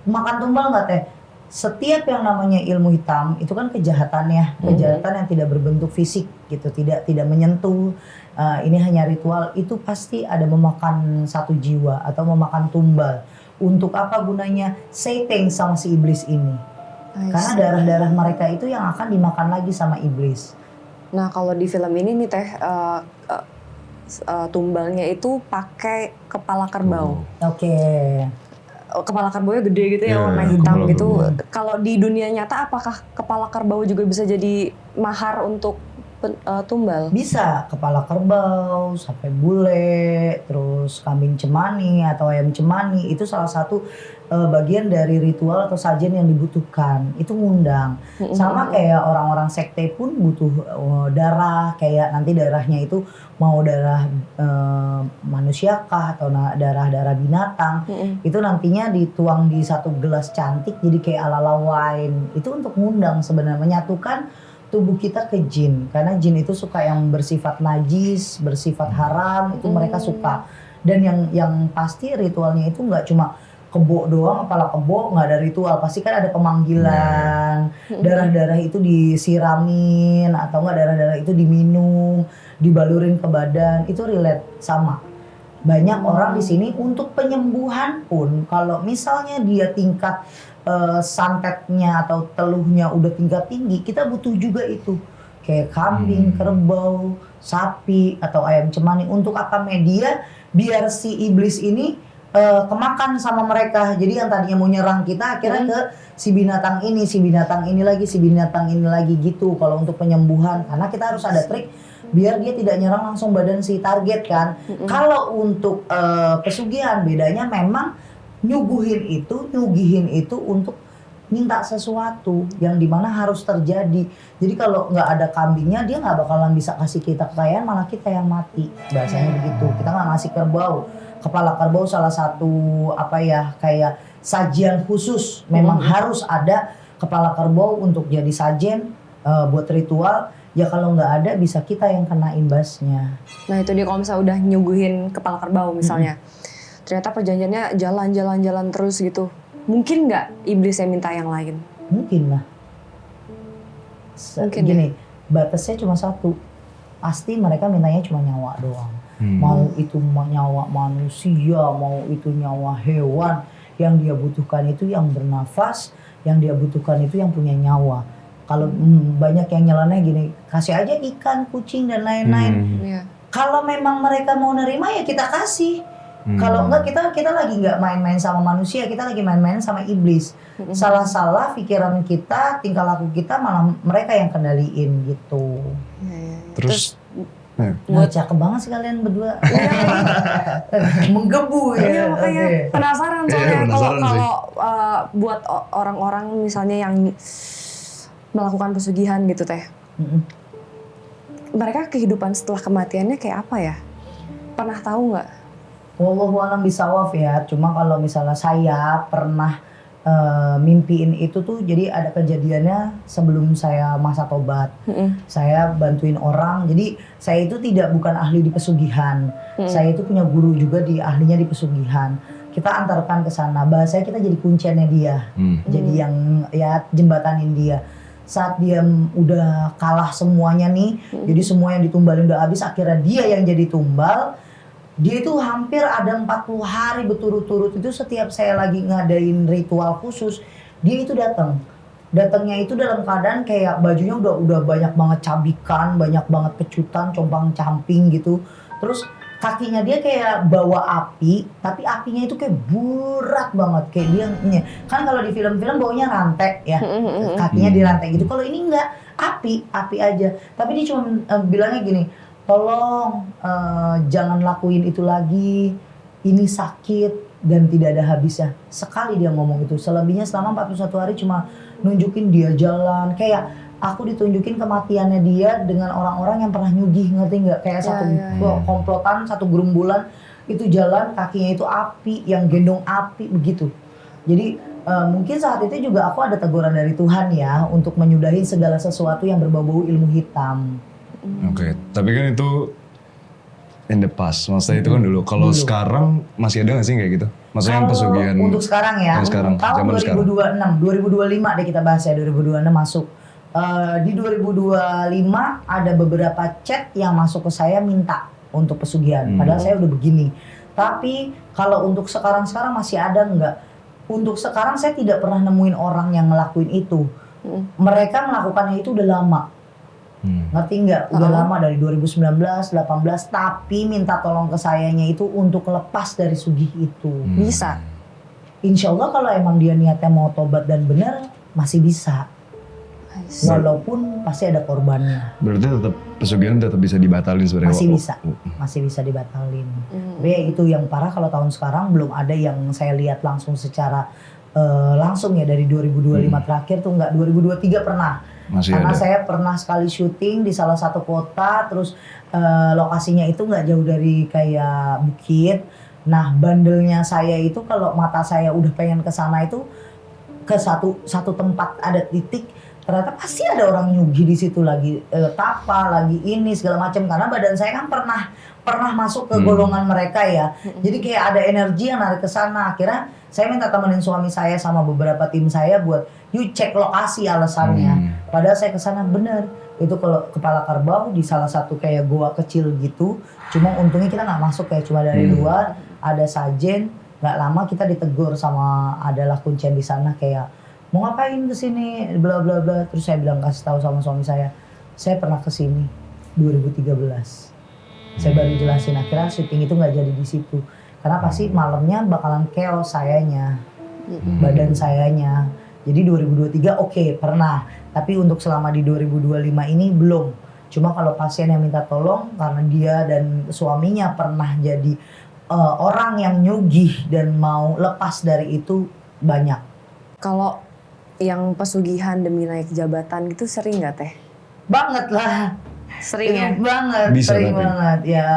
Makan tumbal nggak teh? Setiap yang namanya ilmu hitam itu kan kejahatan yang tidak berbentuk fisik gitu, tidak menyentuh. Ini hanya ritual, itu pasti ada memakan satu jiwa atau memakan tumbal. Untuk apa gunanya? Say thanks sama si iblis ini. Karena darah-darah mereka itu yang akan dimakan lagi sama iblis. Nah kalau di film ini nih teh tumbalnya itu pakai kepala kerbau. Oke. Kepala kerbaunya gede gitu ya, warna hitam gitu. Kalau di dunia nyata apakah kepala kerbau juga bisa jadi mahar untuk tumbal. Bisa kepala kerbau, sampai bule, terus kambing cemani atau ayam cemani, itu salah satu bagian dari ritual atau sajian yang dibutuhkan. Itu ngundang. Sama kayak orang-orang sekte pun butuh darah, kayak nanti darahnya itu mau darah manusia kah atau darah-darah binatang. Itu nantinya dituang di satu gelas cantik jadi kayak ala-ala wine. Itu untuk ngundang sebenarnya, menyatukan tubuh kita ke jin, karena jin itu suka yang bersifat najis, bersifat haram, itu mereka suka. Dan yang pasti ritualnya itu nggak cuma kebo doang, kepala kebo nggak ada ritual, pasti kan ada pemanggilan, darah-darah itu disiramin atau nggak darah-darah itu diminum, dibalurin ke badan, itu relate sama. Banyak orang di sini untuk penyembuhan pun, kalau misalnya dia tingkat santetnya atau teluhnya udah tingkat tinggi, kita butuh juga itu. Kayak kambing, kerbau, sapi, atau ayam cemani. Untuk apa media? Biar si iblis ini kemakan sama mereka. Jadi yang tadinya mau nyerang kita, akhirnya ke si binatang ini, si binatang ini lagi, si binatang ini lagi gitu. Kalau untuk penyembuhan, karena kita harus ada trik biar dia tidak nyerang langsung badan si target kan. Kalau untuk pesugihan, bedanya memang nyugihin itu untuk minta sesuatu yang dimana harus terjadi. Jadi kalau nggak ada kambingnya, dia nggak bakalan bisa kasih kita kekayaan, malah kita yang mati. Bahasanya begitu. Kita nggak ngasih kerbau. Kepala kerbau salah satu kayak sajian khusus. Memang harus ada kepala kerbau untuk jadi sajen buat ritual. Ya kalau nggak ada, bisa kita yang kena imbasnya. Nah itu dia, kalau misalnya udah nyuguhin kepala kerbau misalnya, ternyata perjanjiannya jalan terus gitu. Mungkin nggak iblis yang minta yang lain? Mungkin lah. Mungkin Gini, batasnya cuma satu. Pasti mereka mintanya cuma nyawa doang. Mau itu nyawa manusia, mau itu nyawa hewan. Yang dia butuhkan itu yang bernafas, yang dia butuhkan itu yang punya nyawa. Kalau banyak yang nyeleneh gini, kasih aja ikan, kucing, dan lain-lain. Kalau memang mereka mau nerima ya kita kasih. Kalau enggak, kita lagi nggak main-main sama manusia, kita lagi main-main sama iblis. Salah-salah pikiran kita, tingkah laku kita, malah mereka yang kendaliin gitu. Terus Wah, cakep banget sih kalian berdua. Menggebu ya. Iya, makanya penasaran soalnya penasaran kalau buat orang-orang misalnya yang melakukan pesugihan gitu teh. Mereka kehidupan setelah kematiannya kayak apa ya? Pernah tahu nggak? Wallahu a'lam bishawab ya. Cuma kalau misalnya saya pernah mimpiin itu tuh, jadi ada kejadiannya sebelum saya masa tobat. Saya bantuin orang. Jadi saya itu bukan ahli di pesugihan. Saya itu punya guru juga ahlinya di pesugihan. Kita antarkan ke sana. Bahasanya kita jadi kunciannya dia. Jadi yang ya jembatanin dia. Saat dia udah kalah semuanya nih, jadi semua yang ditumbalin udah habis, akhirnya dia yang jadi tumbal. Dia itu hampir ada 40 hari berturut-turut itu, setiap saya lagi ngadain ritual khusus, dia itu datang. Datangnya itu dalam keadaan kayak bajunya udah banyak banget cabikan, banyak banget pecutan, compang-camping gitu. Terus kakinya dia kayak bawa api, tapi apinya itu kayak berat banget, kayak dia kan kalau di film-film baunya rantai ya, kakinya dirantai gitu. Kalau ini enggak, api aja. Tapi dia cuma bilangnya gini, tolong jangan lakuin itu lagi, ini sakit dan tidak ada habisnya. Sekali dia ngomong itu, selebihnya selama 41 hari cuma nunjukin dia jalan. Kayak aku ditunjukin kematiannya dia dengan orang-orang yang pernah nyugih, ngerti nggak? Kayak satu komplotan, satu gerumbulan, itu jalan kakinya itu api, yang gendong api begitu. Jadi mungkin saat itu juga aku ada teguran dari Tuhan ya, untuk menyudahi segala sesuatu yang berbau-bau ilmu hitam. Oke, tapi kan itu in the past, maksudnya itu kan dulu. Kalau sekarang masih ada nggak sih kayak gitu? Maksudnya yang pesugihan. Untuk sekarang ya, sekarang, tahun 2026, 2025 deh kita bahas ya, 2026 masuk. Di 2025 ada beberapa chat yang masuk ke saya minta untuk pesugihan. Padahal saya udah begini. Tapi kalau untuk sekarang masih ada nggak? Untuk sekarang saya tidak pernah nemuin orang yang ngelakuin itu. Mereka melakukannya itu udah lama. Ngerti nggak? Udah lama dari 2019, 18, tapi minta tolong ke sayanya itu untuk lepas dari sugih itu. Bisa. Insya Allah kalau emang dia niatnya mau tobat dan benar, masih bisa. I see. Walaupun pasti ada korbannya. Berarti tetap pesugihan tetap bisa dibatalin sebenarnya. Masih bisa dibatalin. Tapi ya itu yang parah kalau tahun sekarang belum ada yang saya lihat langsung secara langsung ya dari 2025 terakhir tuh enggak, 2023 pernah. Masih Karena ada. saya pernah sekali syuting di salah satu kota, terus lokasinya itu nggak jauh dari kayak bukit. Nah bandelnya saya itu kalau mata saya udah pengen ke sana itu ke satu tempat ada titik, ternyata pasti ada orang nyugi di situ lagi tapa, lagi ini segala macam karena badan saya kan pernah masuk ke golongan mereka ya. Jadi kayak ada energi yang narik ke sana. Akhirnya saya minta temenin suami saya sama beberapa tim saya buat yuk cek lokasi alasannya. Padahal saya ke sana bener itu kalau kepala kerbau di salah satu kayak goa kecil gitu. Cuma untungnya kita nggak masuk kayak cuma dari luar, ada sajen. Nggak lama kita ditegur sama adalah kuncian di sana kayak mau ngapain kesini bla bla bla. Terus saya bilang kasih tahu sama suami saya pernah kesini 2013. Saya baru jelasin akhirnya syuting itu nggak jadi di situ karena pasti malamnya bakalan chaos sayanya, badan sayanya. Jadi 2023 oke, pernah, tapi untuk selama di 2025 ini belum. Cuma kalau pasien yang minta tolong karena dia dan suaminya pernah jadi orang yang nyugih dan mau lepas dari itu banyak. Kalau yang pesugihan demi naik jabatan gitu sering nggak Teh? Banget lah. Sering ya? Banget, Bisa sering tapi. banget ya.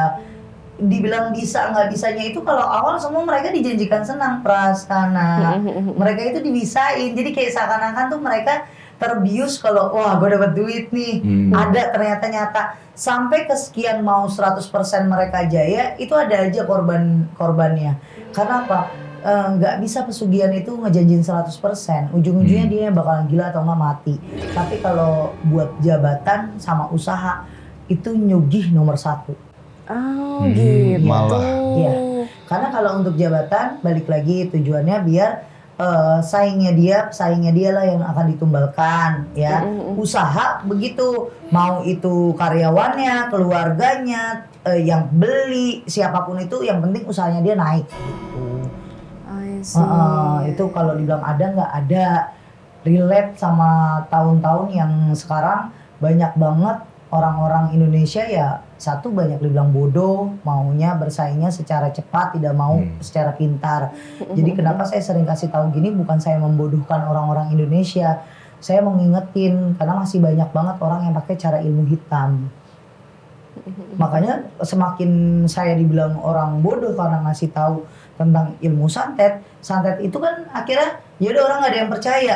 Dibilang bisa nggak bisanya itu kalau awal semua mereka dijanjikan senang prasana. Mereka itu dibisain. Jadi kayak seakan-akan tuh mereka terbius kalau wah gue dapat duit nih. Ada ternyata nyata sampai kesekian mau 100% mereka jaya itu ada aja korbannya. Karena apa? Nggak bisa pesugihan itu ngejanjin 100%. Ujung-ujungnya dia bakalan gila atau nggak mati. Tapi kalau buat jabatan sama usaha itu nyugih nomor 1. Oh gitu. Malah. Iya. Karena kalau untuk jabatan balik lagi tujuannya biar saingnya dia lah yang akan ditumbalkan ya. Usaha begitu, mau itu karyawannya, keluarganya, yang beli siapapun itu yang penting usahanya dia naik. I see. Itu kalau dibilang ada nggak ada, relate sama tahun-tahun yang sekarang banyak banget orang-orang Indonesia ya satu banyak dibilang bodoh, maunya bersaingnya secara cepat, tidak mau secara pintar. Jadi kenapa saya sering kasih tahu gini, bukan saya membodohkan orang-orang Indonesia, saya mau ngingetin karena masih banyak banget orang yang pakai cara ilmu hitam. Makanya semakin saya dibilang orang bodoh karena ngasih tahu tentang ilmu santet itu kan akhirnya ya udah orang nggak ada yang percaya,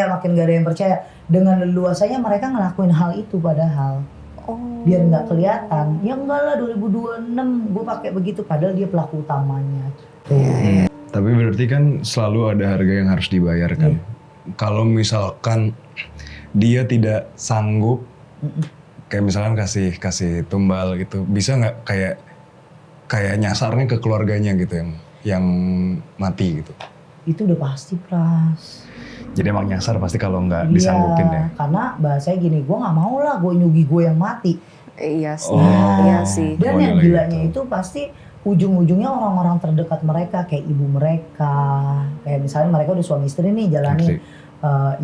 makin nggak ada yang percaya. Dengan leluasanya mereka ngelakuin hal itu padahal biar nggak kelihatan. Ya enggak lah 2026 gue pakai begitu padahal dia pelaku utamanya. Tapi berarti kan selalu ada harga yang harus dibayarkan. Kalau misalkan dia tidak sanggup, kayak misalkan kasih tumbal gitu, bisa nggak kayak nyasarnya ke keluarganya gitu yang mati gitu? Itu udah pasti Pras. Jadi emang nyasar pasti kalau nggak disanggupin ya. Karena bahasanya gini, gue nggak mau lah gue nyugi gue yang mati. Iya sih, Oh. iya sih. Dan Oh, yang iya gilanya gitu. itu pasti ujung-ujungnya orang-orang terdekat mereka kayak ibu mereka, kayak misalnya mereka udah suami istri nih jalani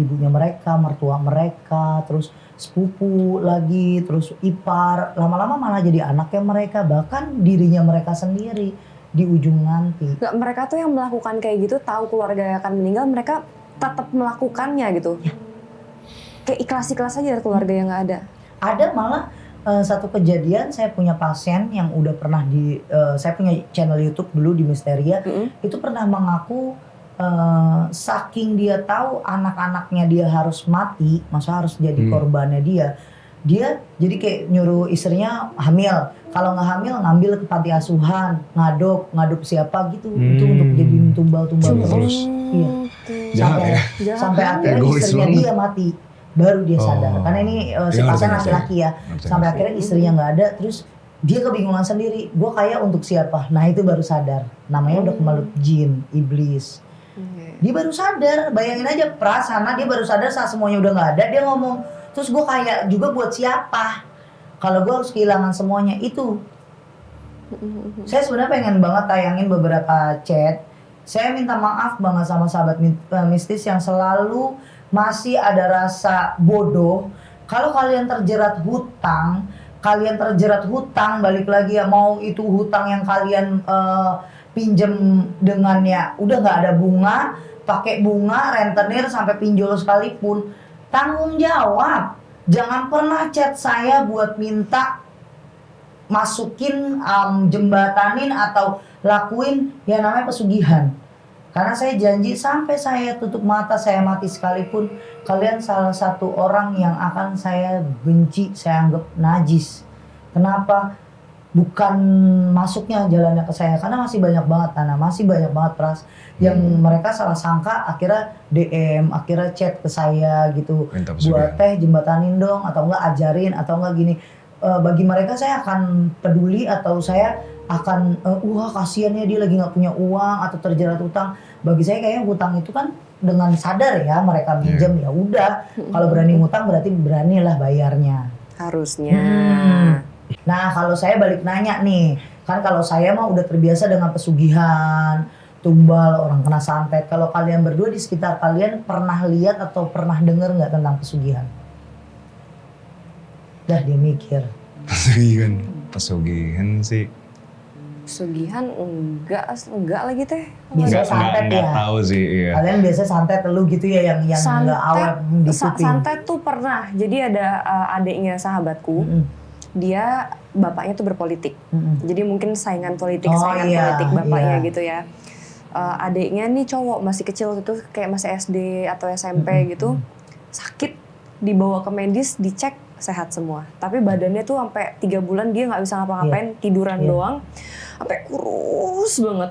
ibunya mereka, mertua mereka, terus sepupu lagi, terus ipar, lama-lama malah jadi anaknya mereka, bahkan dirinya mereka sendiri di ujung nanti. Nggak, mereka tuh yang melakukan kayak gitu tahu keluarga akan meninggal, mereka tetap melakukannya gitu. Kayak ikhlas-ikhlas aja dari keluarga yang nggak ada. Ada malah satu kejadian, saya punya pasien yang udah pernah saya punya channel YouTube dulu di Misteria, itu pernah mengaku saking dia tahu anak-anaknya dia harus mati, masa harus jadi korbannya dia jadi kayak nyuruh istrinya hamil, kalau nggak hamil ngambil ke panti asuhan, ngadop siapa gitu, itu untuk jadi tumbal-tumbal terus. Iya. Jahat ya. Sampai akhirnya Egois istrinya banget. dia mati, baru dia sadar. Karena ini si Dia pasien ngerti, laki-laki ya. ngerti. Sampai akhirnya istrinya nggak ada, terus dia kebingungan sendiri. Gue kaya untuk siapa? Nah itu baru sadar. Namanya udah kemalut jin, iblis. Dia baru sadar, bayangin aja perasaan dia baru sadar saat semuanya udah nggak ada, dia ngomong, terus gue kaya juga buat siapa? Kalau gue harus kehilangan semuanya itu. Saya sebenarnya pengen banget tayangin beberapa chat. Saya minta maaf banget sama sahabat mistis yang selalu masih ada rasa bodoh. Kalau kalian terjerat hutang, balik lagi ya, mau itu hutang yang kalian pinjem dengannya udah nggak ada bunga, pakai bunga, rentenir sampai pinjol sekalipun, tanggung jawab. Jangan pernah chat saya buat minta masukin, jembatanin atau lakuin yang namanya pesugihan. Karena saya janji sampai saya tutup mata, saya mati sekalipun, kalian salah satu orang yang akan saya benci, saya anggap najis. Kenapa? Bukan masuknya jalannya ke saya, karena masih banyak banget Tanah, masih banyak banget Pras yang mereka salah sangka, akhirnya DM, akhirnya chat ke saya gitu, buat teh jembatanin dong, atau enggak ajarin, atau enggak gini. Bagi mereka saya akan peduli, atau saya akan wah kasihan ya dia lagi nggak punya uang atau terjerat hutang. Bagi saya kayaknya hutang itu kan dengan sadar ya mereka minjem, ya udah, kalau berani ngutang berarti beranilah bayarnya. Harusnya. Nah kalau saya balik nanya nih, kan kalau saya mah udah terbiasa dengan pesugihan, tumbal, orang kena santet. Kalau kalian berdua di sekitar kalian pernah lihat atau pernah dengar nggak tentang pesugihan? Dah dia mikir. Pesugihan sih. Pesugihan enggak lagi teh. Biasa santet ya. Enggak tahu sih, iya. Kalian biasa santet lu gitu ya, yang nggak awet di kuping. Santet tuh pernah. Jadi ada adiknya sahabatku. Dia bapaknya tuh berpolitik. Jadi mungkin saingan politik politik bapaknya gitu ya. Adiknya nih cowok masih kecil gitu, kayak masih SD atau SMP gitu. Sakit, dibawa ke medis, dicek sehat semua. Tapi badannya tuh sampai 3 bulan dia nggak bisa ngapa-ngapain, tiduran doang, sampai kurus banget.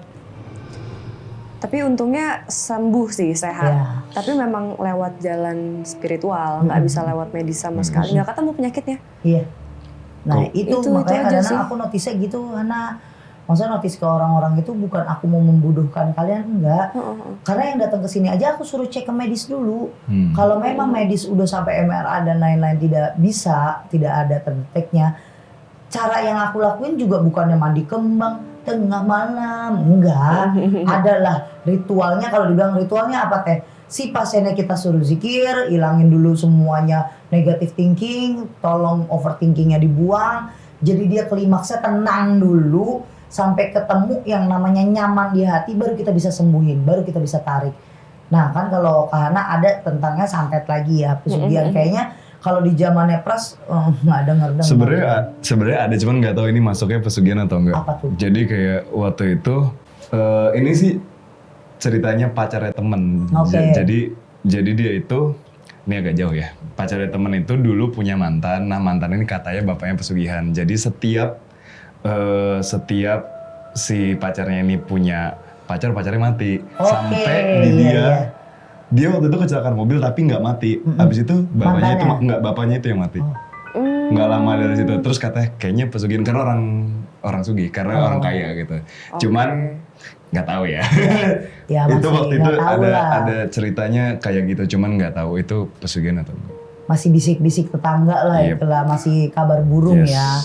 Tapi untungnya sembuh sih, sehat. Tapi memang lewat jalan spiritual, nggak bisa lewat medis sama sekali, nggak ketemu penyakitnya. Iya. Nah itu makanya kadang-kadang aku notisnya gitu, Hana. Maksudnya notis ke orang-orang itu bukan aku mau membodohkan kalian, enggak. Karena yang datang ke sini aja aku suruh cek ke medis dulu. Kalau memang medis udah sampai MRA dan lain-lain tidak bisa, tidak ada terdeteknya, cara yang aku lakuin juga bukannya mandi kembang tengah malam, enggak. Adalah ritualnya, kalau dibilang ritualnya apa teh? Si pasiennya kita suruh zikir, ilangin dulu semuanya negative thinking, tolong overthinkingnya dibuang. Jadi dia klimaksnya tenang dulu, sampai ketemu yang namanya nyaman di hati, baru kita bisa sembuhin, baru kita bisa tarik. Nah kan kalau Kahana ada tentangnya santet lagi ya, pesugihan. Kayaknya kalau di zamannya Pras nggak denger. Sebenarnya ada, cuman nggak tahu ini masuknya pesugihan atau enggak. Apa tuh? Jadi kayak waktu itu ini sih ceritanya pacarnya temen. Jadi dia itu, ini agak jauh ya. Pacarnya temen itu dulu punya mantan. Nah mantan ini katanya bapaknya pesugihan. Jadi setiap si pacarnya ini punya pacarnya mati. Sampai dia waktu itu kecelakaan mobil tapi nggak mati. Habis itu bapaknya itu yang mati. Nggak lama dari situ. Terus katanya kayaknya pesugihan karena orang sugih, karena orang kaya gitu. Cuman nggak tahu ya. Ya itu waktu itu ada ceritanya kayak gitu, cuman nggak tahu itu pesugihan atau enggak. Masih bisik-bisik tetangga lah, itulah masih kabar burung ya.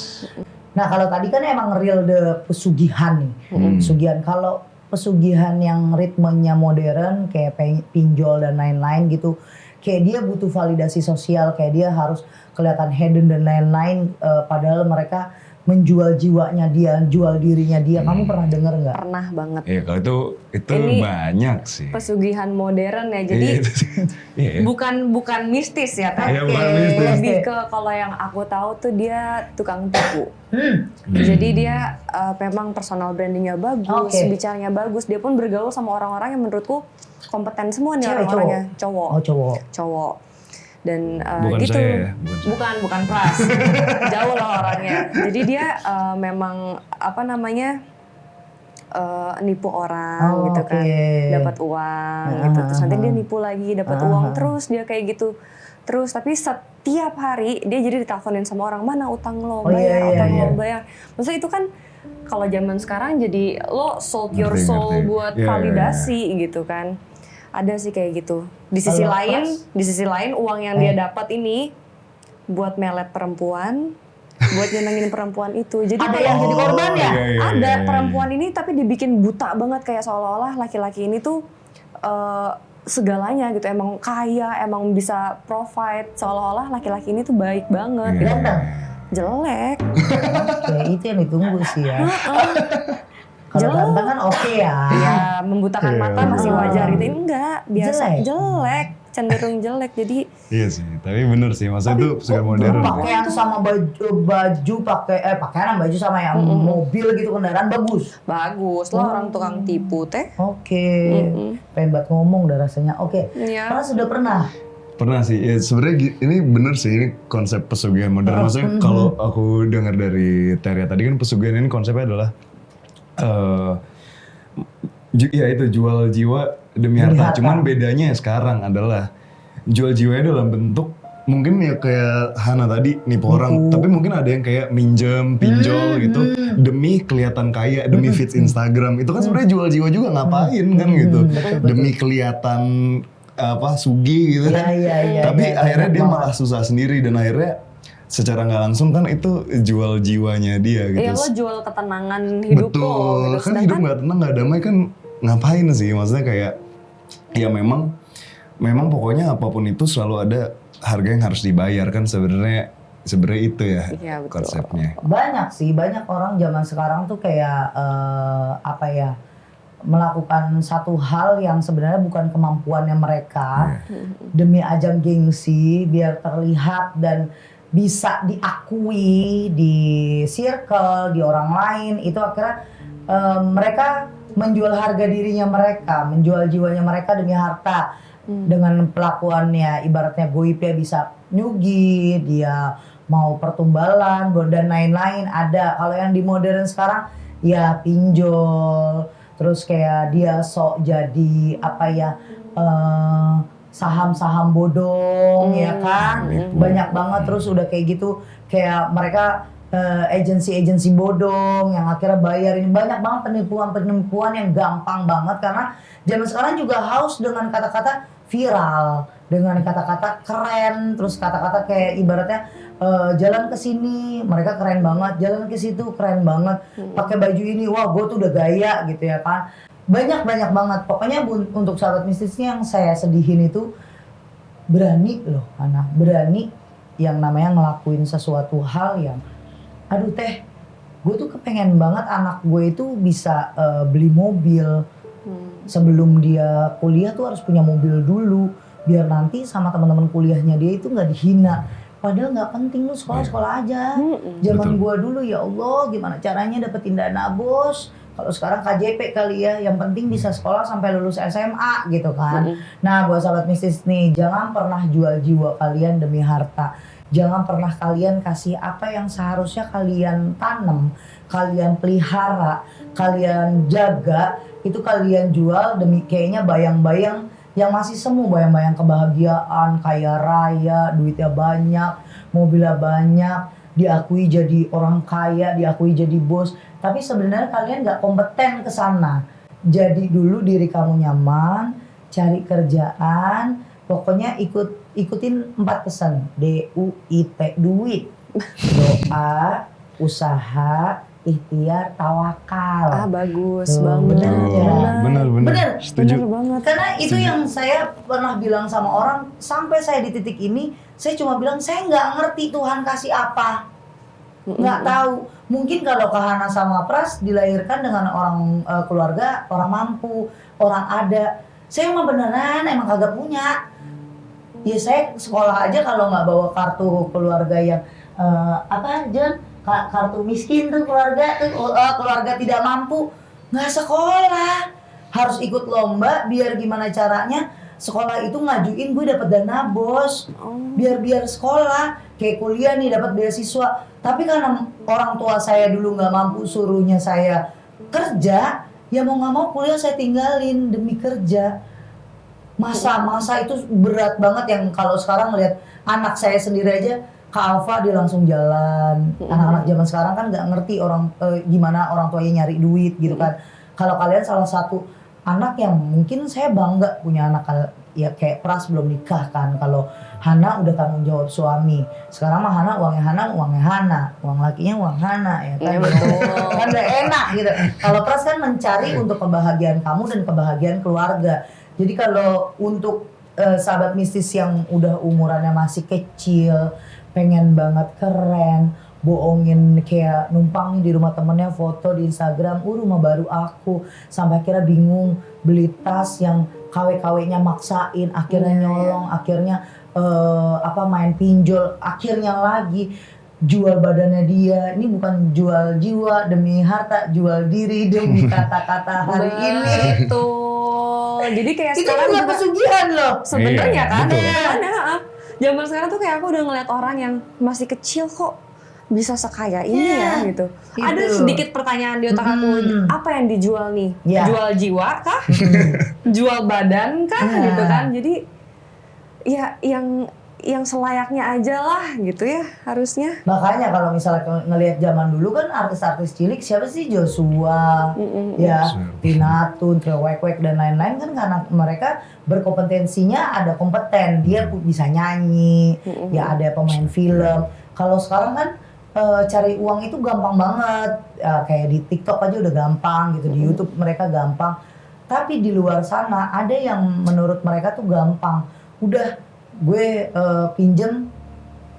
Nah kalau tadi kan emang real the pesugihan nih. Pesugihan, kalau pesugihan yang ritmenya modern kayak pinjol dan lain-lain gitu, kayak dia butuh validasi sosial, kayak dia harus kelihatan hidden dan lain-lain, padahal mereka menjual jiwanya dia, jual dirinya dia. Kamu pernah denger nggak? Pernah banget. Iya kalau itu ini banyak sih. Pesugihan modern ya, jadi bukan mistis ya, tapi lebih ke kalau yang aku tahu tuh dia tukang tipu. Jadi dia memang personal brandingnya bagus, bicaranya bagus. Dia pun bergaul sama orang-orang yang menurutku kompeten semua nih, orang-orangnya cowok. Cowok. Dan bukan gitu, saya, bukan Pras, jauh lah orangnya. Jadi dia memang nipu orang gitu kan, dapat uang gitu. Terus nanti dia nipu lagi, dapat uang terus dia kayak gitu. Terus tapi setiap hari dia jadi diteleponin sama orang, mana utang lo bayar, lo bayar. Maksudnya itu kan kalau zaman sekarang jadi lo sold your soul buat validasi gitu kan. Ada sih kayak gitu. Di sisi lain uang yang dia dapat ini buat melet perempuan, buat nyenengin perempuan itu. Jadi ada yang jadi korban ya? Ada perempuan ini tapi dibikin buta banget, kayak seolah-olah laki-laki ini tuh segalanya gitu, emang kaya, emang bisa provide, seolah-olah laki-laki ini tuh baik banget. Iya. Ganteng. Jelek. Oke, itu yang ditunggu sih ya. Kalau Jelek. ganteng kan oke ya. Ya membutakan Iya, mata masih iya. wajar gitu. Ini enggak, biasa Jelek. jelek, cenderung jelek. Jadi Iya sih, tapi bener sih, maksudnya itu suka modern. Pakaian sama baju pakaian sama baju sama yang mobil gitu, kendaraan bagus. bagus lah orang tukang tipu teh. Oke. Pengen banget ngomong udah rasanya. Oke. Iya. Karena sudah pernah. Pernah sih, ya sebenarnya ini bener sih, ini konsep pesugihan modern. Maksudnya kalau aku dengar dari Teria tadi kan pesugihan ini konsepnya adalah ya itu jual jiwa demi harta. Cuman bedanya sekarang adalah jual jiwanya dalam bentuk mungkin ya kayak Hana tadi nipu orang, tapi mungkin ada yang kayak minjem, pinjol gitu demi kelihatan kaya, demi feeds Instagram. Itu kan sebenarnya jual jiwa juga, ngapain kan gitu. Demi kelihatan apa sugih gitu kan. Iya, Tapi iya, akhirnya banyak dia banget. malah susah sendiri dan akhirnya secara nggak langsung kan itu jual jiwanya dia gitu. Iya lo jual ketenangan hidup Betul, lo gitu. kan hidup Sedangkan nggak tenang, nggak damai kan ngapain sih? Maksudnya kayak ya memang pokoknya apapun itu selalu ada harga yang harus dibayar kan sebenarnya itu ya Iya, betul. konsepnya. Banyak sih, banyak orang zaman sekarang tuh kayak melakukan satu hal yang sebenarnya bukan kemampuannya mereka demi ajang gengsi biar terlihat dan bisa diakui di circle, di orang lain. Itu akhirnya mereka menjual harga dirinya mereka, menjual jiwanya mereka demi harta. Dengan pelakuannya ibaratnya goibnya bisa nyugi, dia mau pertumbalan dan lain-lain ada. Kalau yang di modern sekarang ya pinjol, terus kayak dia sok jadi apa ya saham-saham bodong ya kan, banyak banget. Terus udah kayak gitu kayak mereka agensi-agensi bodong yang akhirnya bayar. Ini banyak banget penipuan-penipuan yang gampang banget karena zaman sekarang juga haus dengan kata-kata viral, dengan kata-kata keren, terus kata-kata kayak ibaratnya jalan ke sini mereka keren banget, jalan ke situ keren banget, pakai baju ini wah gue tuh udah gaya gitu ya kan. Banyak banget. Pokoknya untuk sahabat mistisnya yang saya sedihin itu berani loh, Ana, berani yang namanya ngelakuin sesuatu hal yang aduh teh, gue tuh kepengen banget anak gue itu bisa beli mobil. Sebelum dia kuliah tuh harus punya mobil dulu biar nanti sama teman-teman kuliahnya dia itu nggak dihina. Padahal nggak penting, lu sekolah aja. Zaman gua dulu ya Allah gimana caranya dapetin dana bos. Kalau sekarang KJP kali ya, yang penting bisa sekolah sampai lulus SMA gitu kan. Nah buat sahabat mistis nih, jangan pernah jual jiwa kalian demi harta. Jangan pernah kalian kasih apa yang seharusnya kalian tanam, kalian pelihara, kalian jaga, itu kalian jual demi kayaknya bayang-bayang yang masih semu, bayang-bayang kebahagiaan, kaya raya, duitnya banyak, mobilnya banyak, diakui jadi orang kaya, diakui jadi bos. Tapi sebenarnya kalian nggak kompeten ke sana. Jadi dulu diri kamu nyaman, cari kerjaan, pokoknya ikutin 4 pesan, DUIT, duit, doa, usaha, ikhtiar, tawakal. Bagus Tuh, banget. Benar. Bener. Setuju. Bener banget. Karena itu yang saya pernah bilang sama orang, sampai saya di titik ini, saya cuma bilang saya nggak ngerti Tuhan kasih apa, nggak tahu. Mungkin kalau Kahana sama Pras dilahirkan dengan orang keluarga orang mampu, orang ada. Saya mah beneran emang kagak punya. Ya saya sekolah aja kalau nggak bawa kartu keluarga yang kartu miskin tuh keluarga tidak mampu, nggak sekolah, harus ikut lomba biar gimana caranya sekolah itu ngajuin gue dapat dana bos, biar sekolah kayak kuliah nih dapat beasiswa. Tapi karena orang tua saya dulu nggak mampu, suruhnya saya kerja, ya mau nggak mau kuliah saya tinggalin demi kerja. Masa-masa itu berat banget yang kalau sekarang ngeliat anak saya sendiri aja ke Alfa dia langsung jalan. Anak-anak zaman sekarang kan nggak ngerti gimana orang tuanya nyari duit gitu kan. Kalau kalian salah satu anak yang mungkin saya bangga punya anak ya kayak Pras belum nikah kan. Kalau Hana udah tanggung jawab suami. Sekarang mah uangnya Hana, uang lakinya uang Hana ya kan. Kan udah enak gitu. Kalau Pras kan mencari untuk kebahagiaan kamu dan kebahagiaan keluarga. Jadi kalau untuk sahabat mistis yang udah umurannya masih kecil, pengen banget keren, bohongin kayak numpang di rumah temennya foto di Instagram, rumah baru aku, sampai akhirnya bingung beli tas yang KW-KW-nya maksain, akhirnya nyolong, akhirnya main pinjol, akhirnya lagi jual badannya dia. Ini bukan jual jiwa demi harta, jual diri demi kata-kata hari ini. Betul. Jadi kayak Itu sekarang juga juga pesugihan loh. sebenarnya Iya, kan betul. zaman sekarang tuh kayak aku udah ngeliat orang yang masih kecil kok bisa sekaya ini ya gitu. Itu. Ada sedikit pertanyaan di otak aku, apa yang dijual nih? Iya. Jual jiwa kah? Jual badan kah? Iya. Gitu kan. Jadi ya yang selayaknya aja lah gitu ya harusnya. Makanya kalau misalnya ngelihat zaman dulu kan artis-artis cilik siapa sih, Joshua, ya Tina Tun, Wek dan lain-lain kan karena mereka berkompetensinya ada kompeten, dia bisa nyanyi, ya ada pemain film. Kalau sekarang kan cari uang itu gampang banget, kayak di TikTok aja udah gampang gitu, di YouTube mereka gampang. Tapi di luar sana ada yang menurut mereka tuh gampang, udah gue pinjem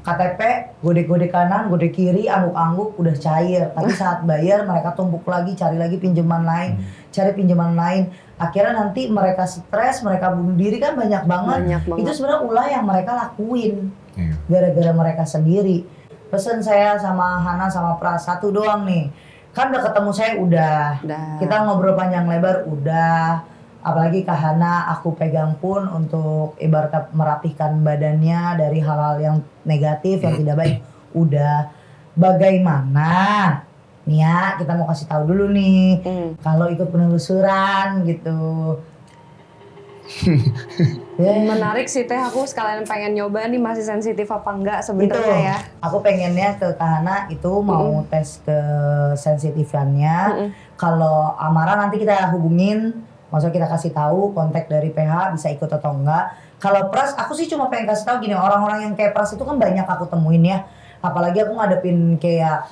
KTP, gode-gode kanan, gode kiri, angguk-angguk, udah cair. Tapi saat bayar mereka tumpuk lagi, cari lagi pinjaman lain, cari pinjaman lain. Akhirnya nanti mereka stres, mereka bunuh diri kan banyak banget. Banyak banget. Itu sebenarnya ulah yang mereka lakuin Iya. gara-gara mereka sendiri. Pesan saya sama Hana sama Pras satu doang nih. Kan udah ketemu saya udah. Kita ngobrol panjang lebar udah. Apalagi Kak Hana aku pegang pun untuk ibarat merapihkan badannya dari hal-hal yang negatif, yang tidak baik. Udah. Bagaimana? Nih ya, kita mau kasih tahu dulu nih. Kalau ikut penelusuran gitu. Menarik sih Teh, aku sekalian pengen nyoba nih masih sensitif apa enggak Itu sebenarnya ya. aku pengennya ke Kak Hana itu mau tes ke sensitifannya. Kalau amarah nanti kita hubungin. Maksudnya kita kasih tahu kontak dari PH bisa ikut atau enggak. Kalau Pras, aku sih cuma pengen kasih tahu gini, orang-orang yang kayak Pras itu kan banyak aku temuin ya. Apalagi aku ngadepin kayak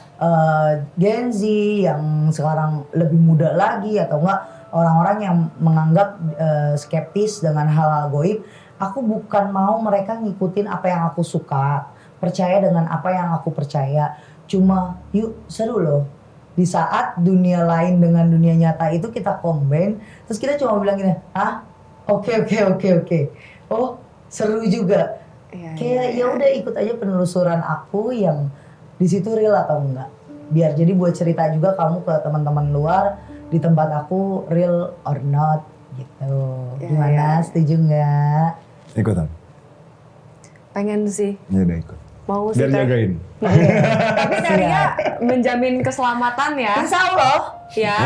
Gen Z yang sekarang lebih muda lagi atau enggak orang-orang yang menganggap skeptis dengan hal-hal goib. Aku bukan mau mereka ngikutin apa yang aku suka, percaya dengan apa yang aku percaya. Cuma yuk seru loh. Di saat dunia lain dengan dunia nyata itu kita combine, terus kita cuma bilang gini, oke. Oh, seru juga. Kayak ya udah ikut aja penelusuran aku yang di situ real atau enggak. Biar jadi buat cerita juga kamu ke teman-teman luar di tempat aku real or not gitu. Gimana? Setuju nggak? Ikutan. Pengen sih. Ya udah ikut. Mau sih Biar Teh. jagain. Tapi Teria menjamin keselamatan ya. Insya Allah. Ya.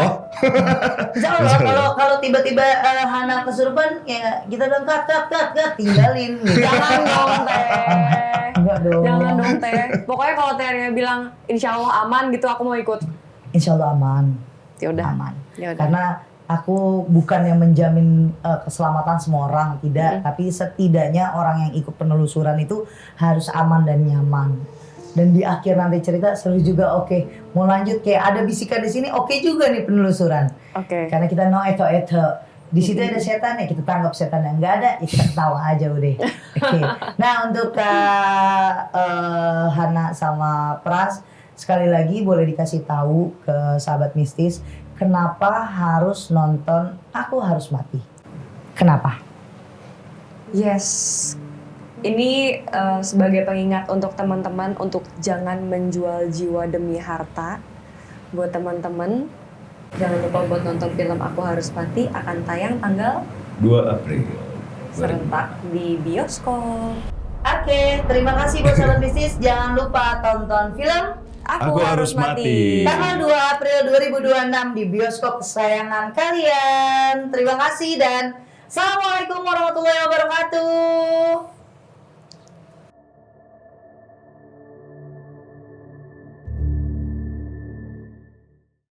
Insya Allah kalau tiba-tiba Hana kesurupan ya kita bilang cut tinggalin gitu. Jangan dong Teh. Enggak dong. Jangan dong Teh. Pokoknya kalau Teria bilang insya Allah aman gitu aku mau ikut. Insya Allah aman. Ya udah. Aman. Ya udah. Karena aku bukan yang menjamin keselamatan semua orang, tidak. Tapi setidaknya orang yang ikut penelusuran itu harus aman dan nyaman. Dan di akhir nanti cerita seru juga, oke. Mau lanjut kayak ada bisikan di sini, oke juga nih penelusuran. Oke. Karena kita no eto. Di situ ada setan ya kita tangkap setan, yang enggak ada ya kita ketawa aja udah. Oke. Nah untuk Hana sama Pras sekali lagi boleh dikasih tahu ke sahabat mistis kenapa harus nonton Aku Harus Mati? Kenapa? Yes. Ini sebagai pengingat untuk teman-teman untuk jangan menjual jiwa demi harta. Buat teman-teman, jangan lupa buat nonton film Aku Harus Mati akan tayang tanggal 2 April. serentak di bioskop. Oke, terima kasih buat sahabat bisnis. Jangan lupa tonton film Aku Harus Mati. tanggal 2 April 2026 di bioskop kesayangan kalian. Terima kasih dan Assalamualaikum warahmatullahi wabarakatuh.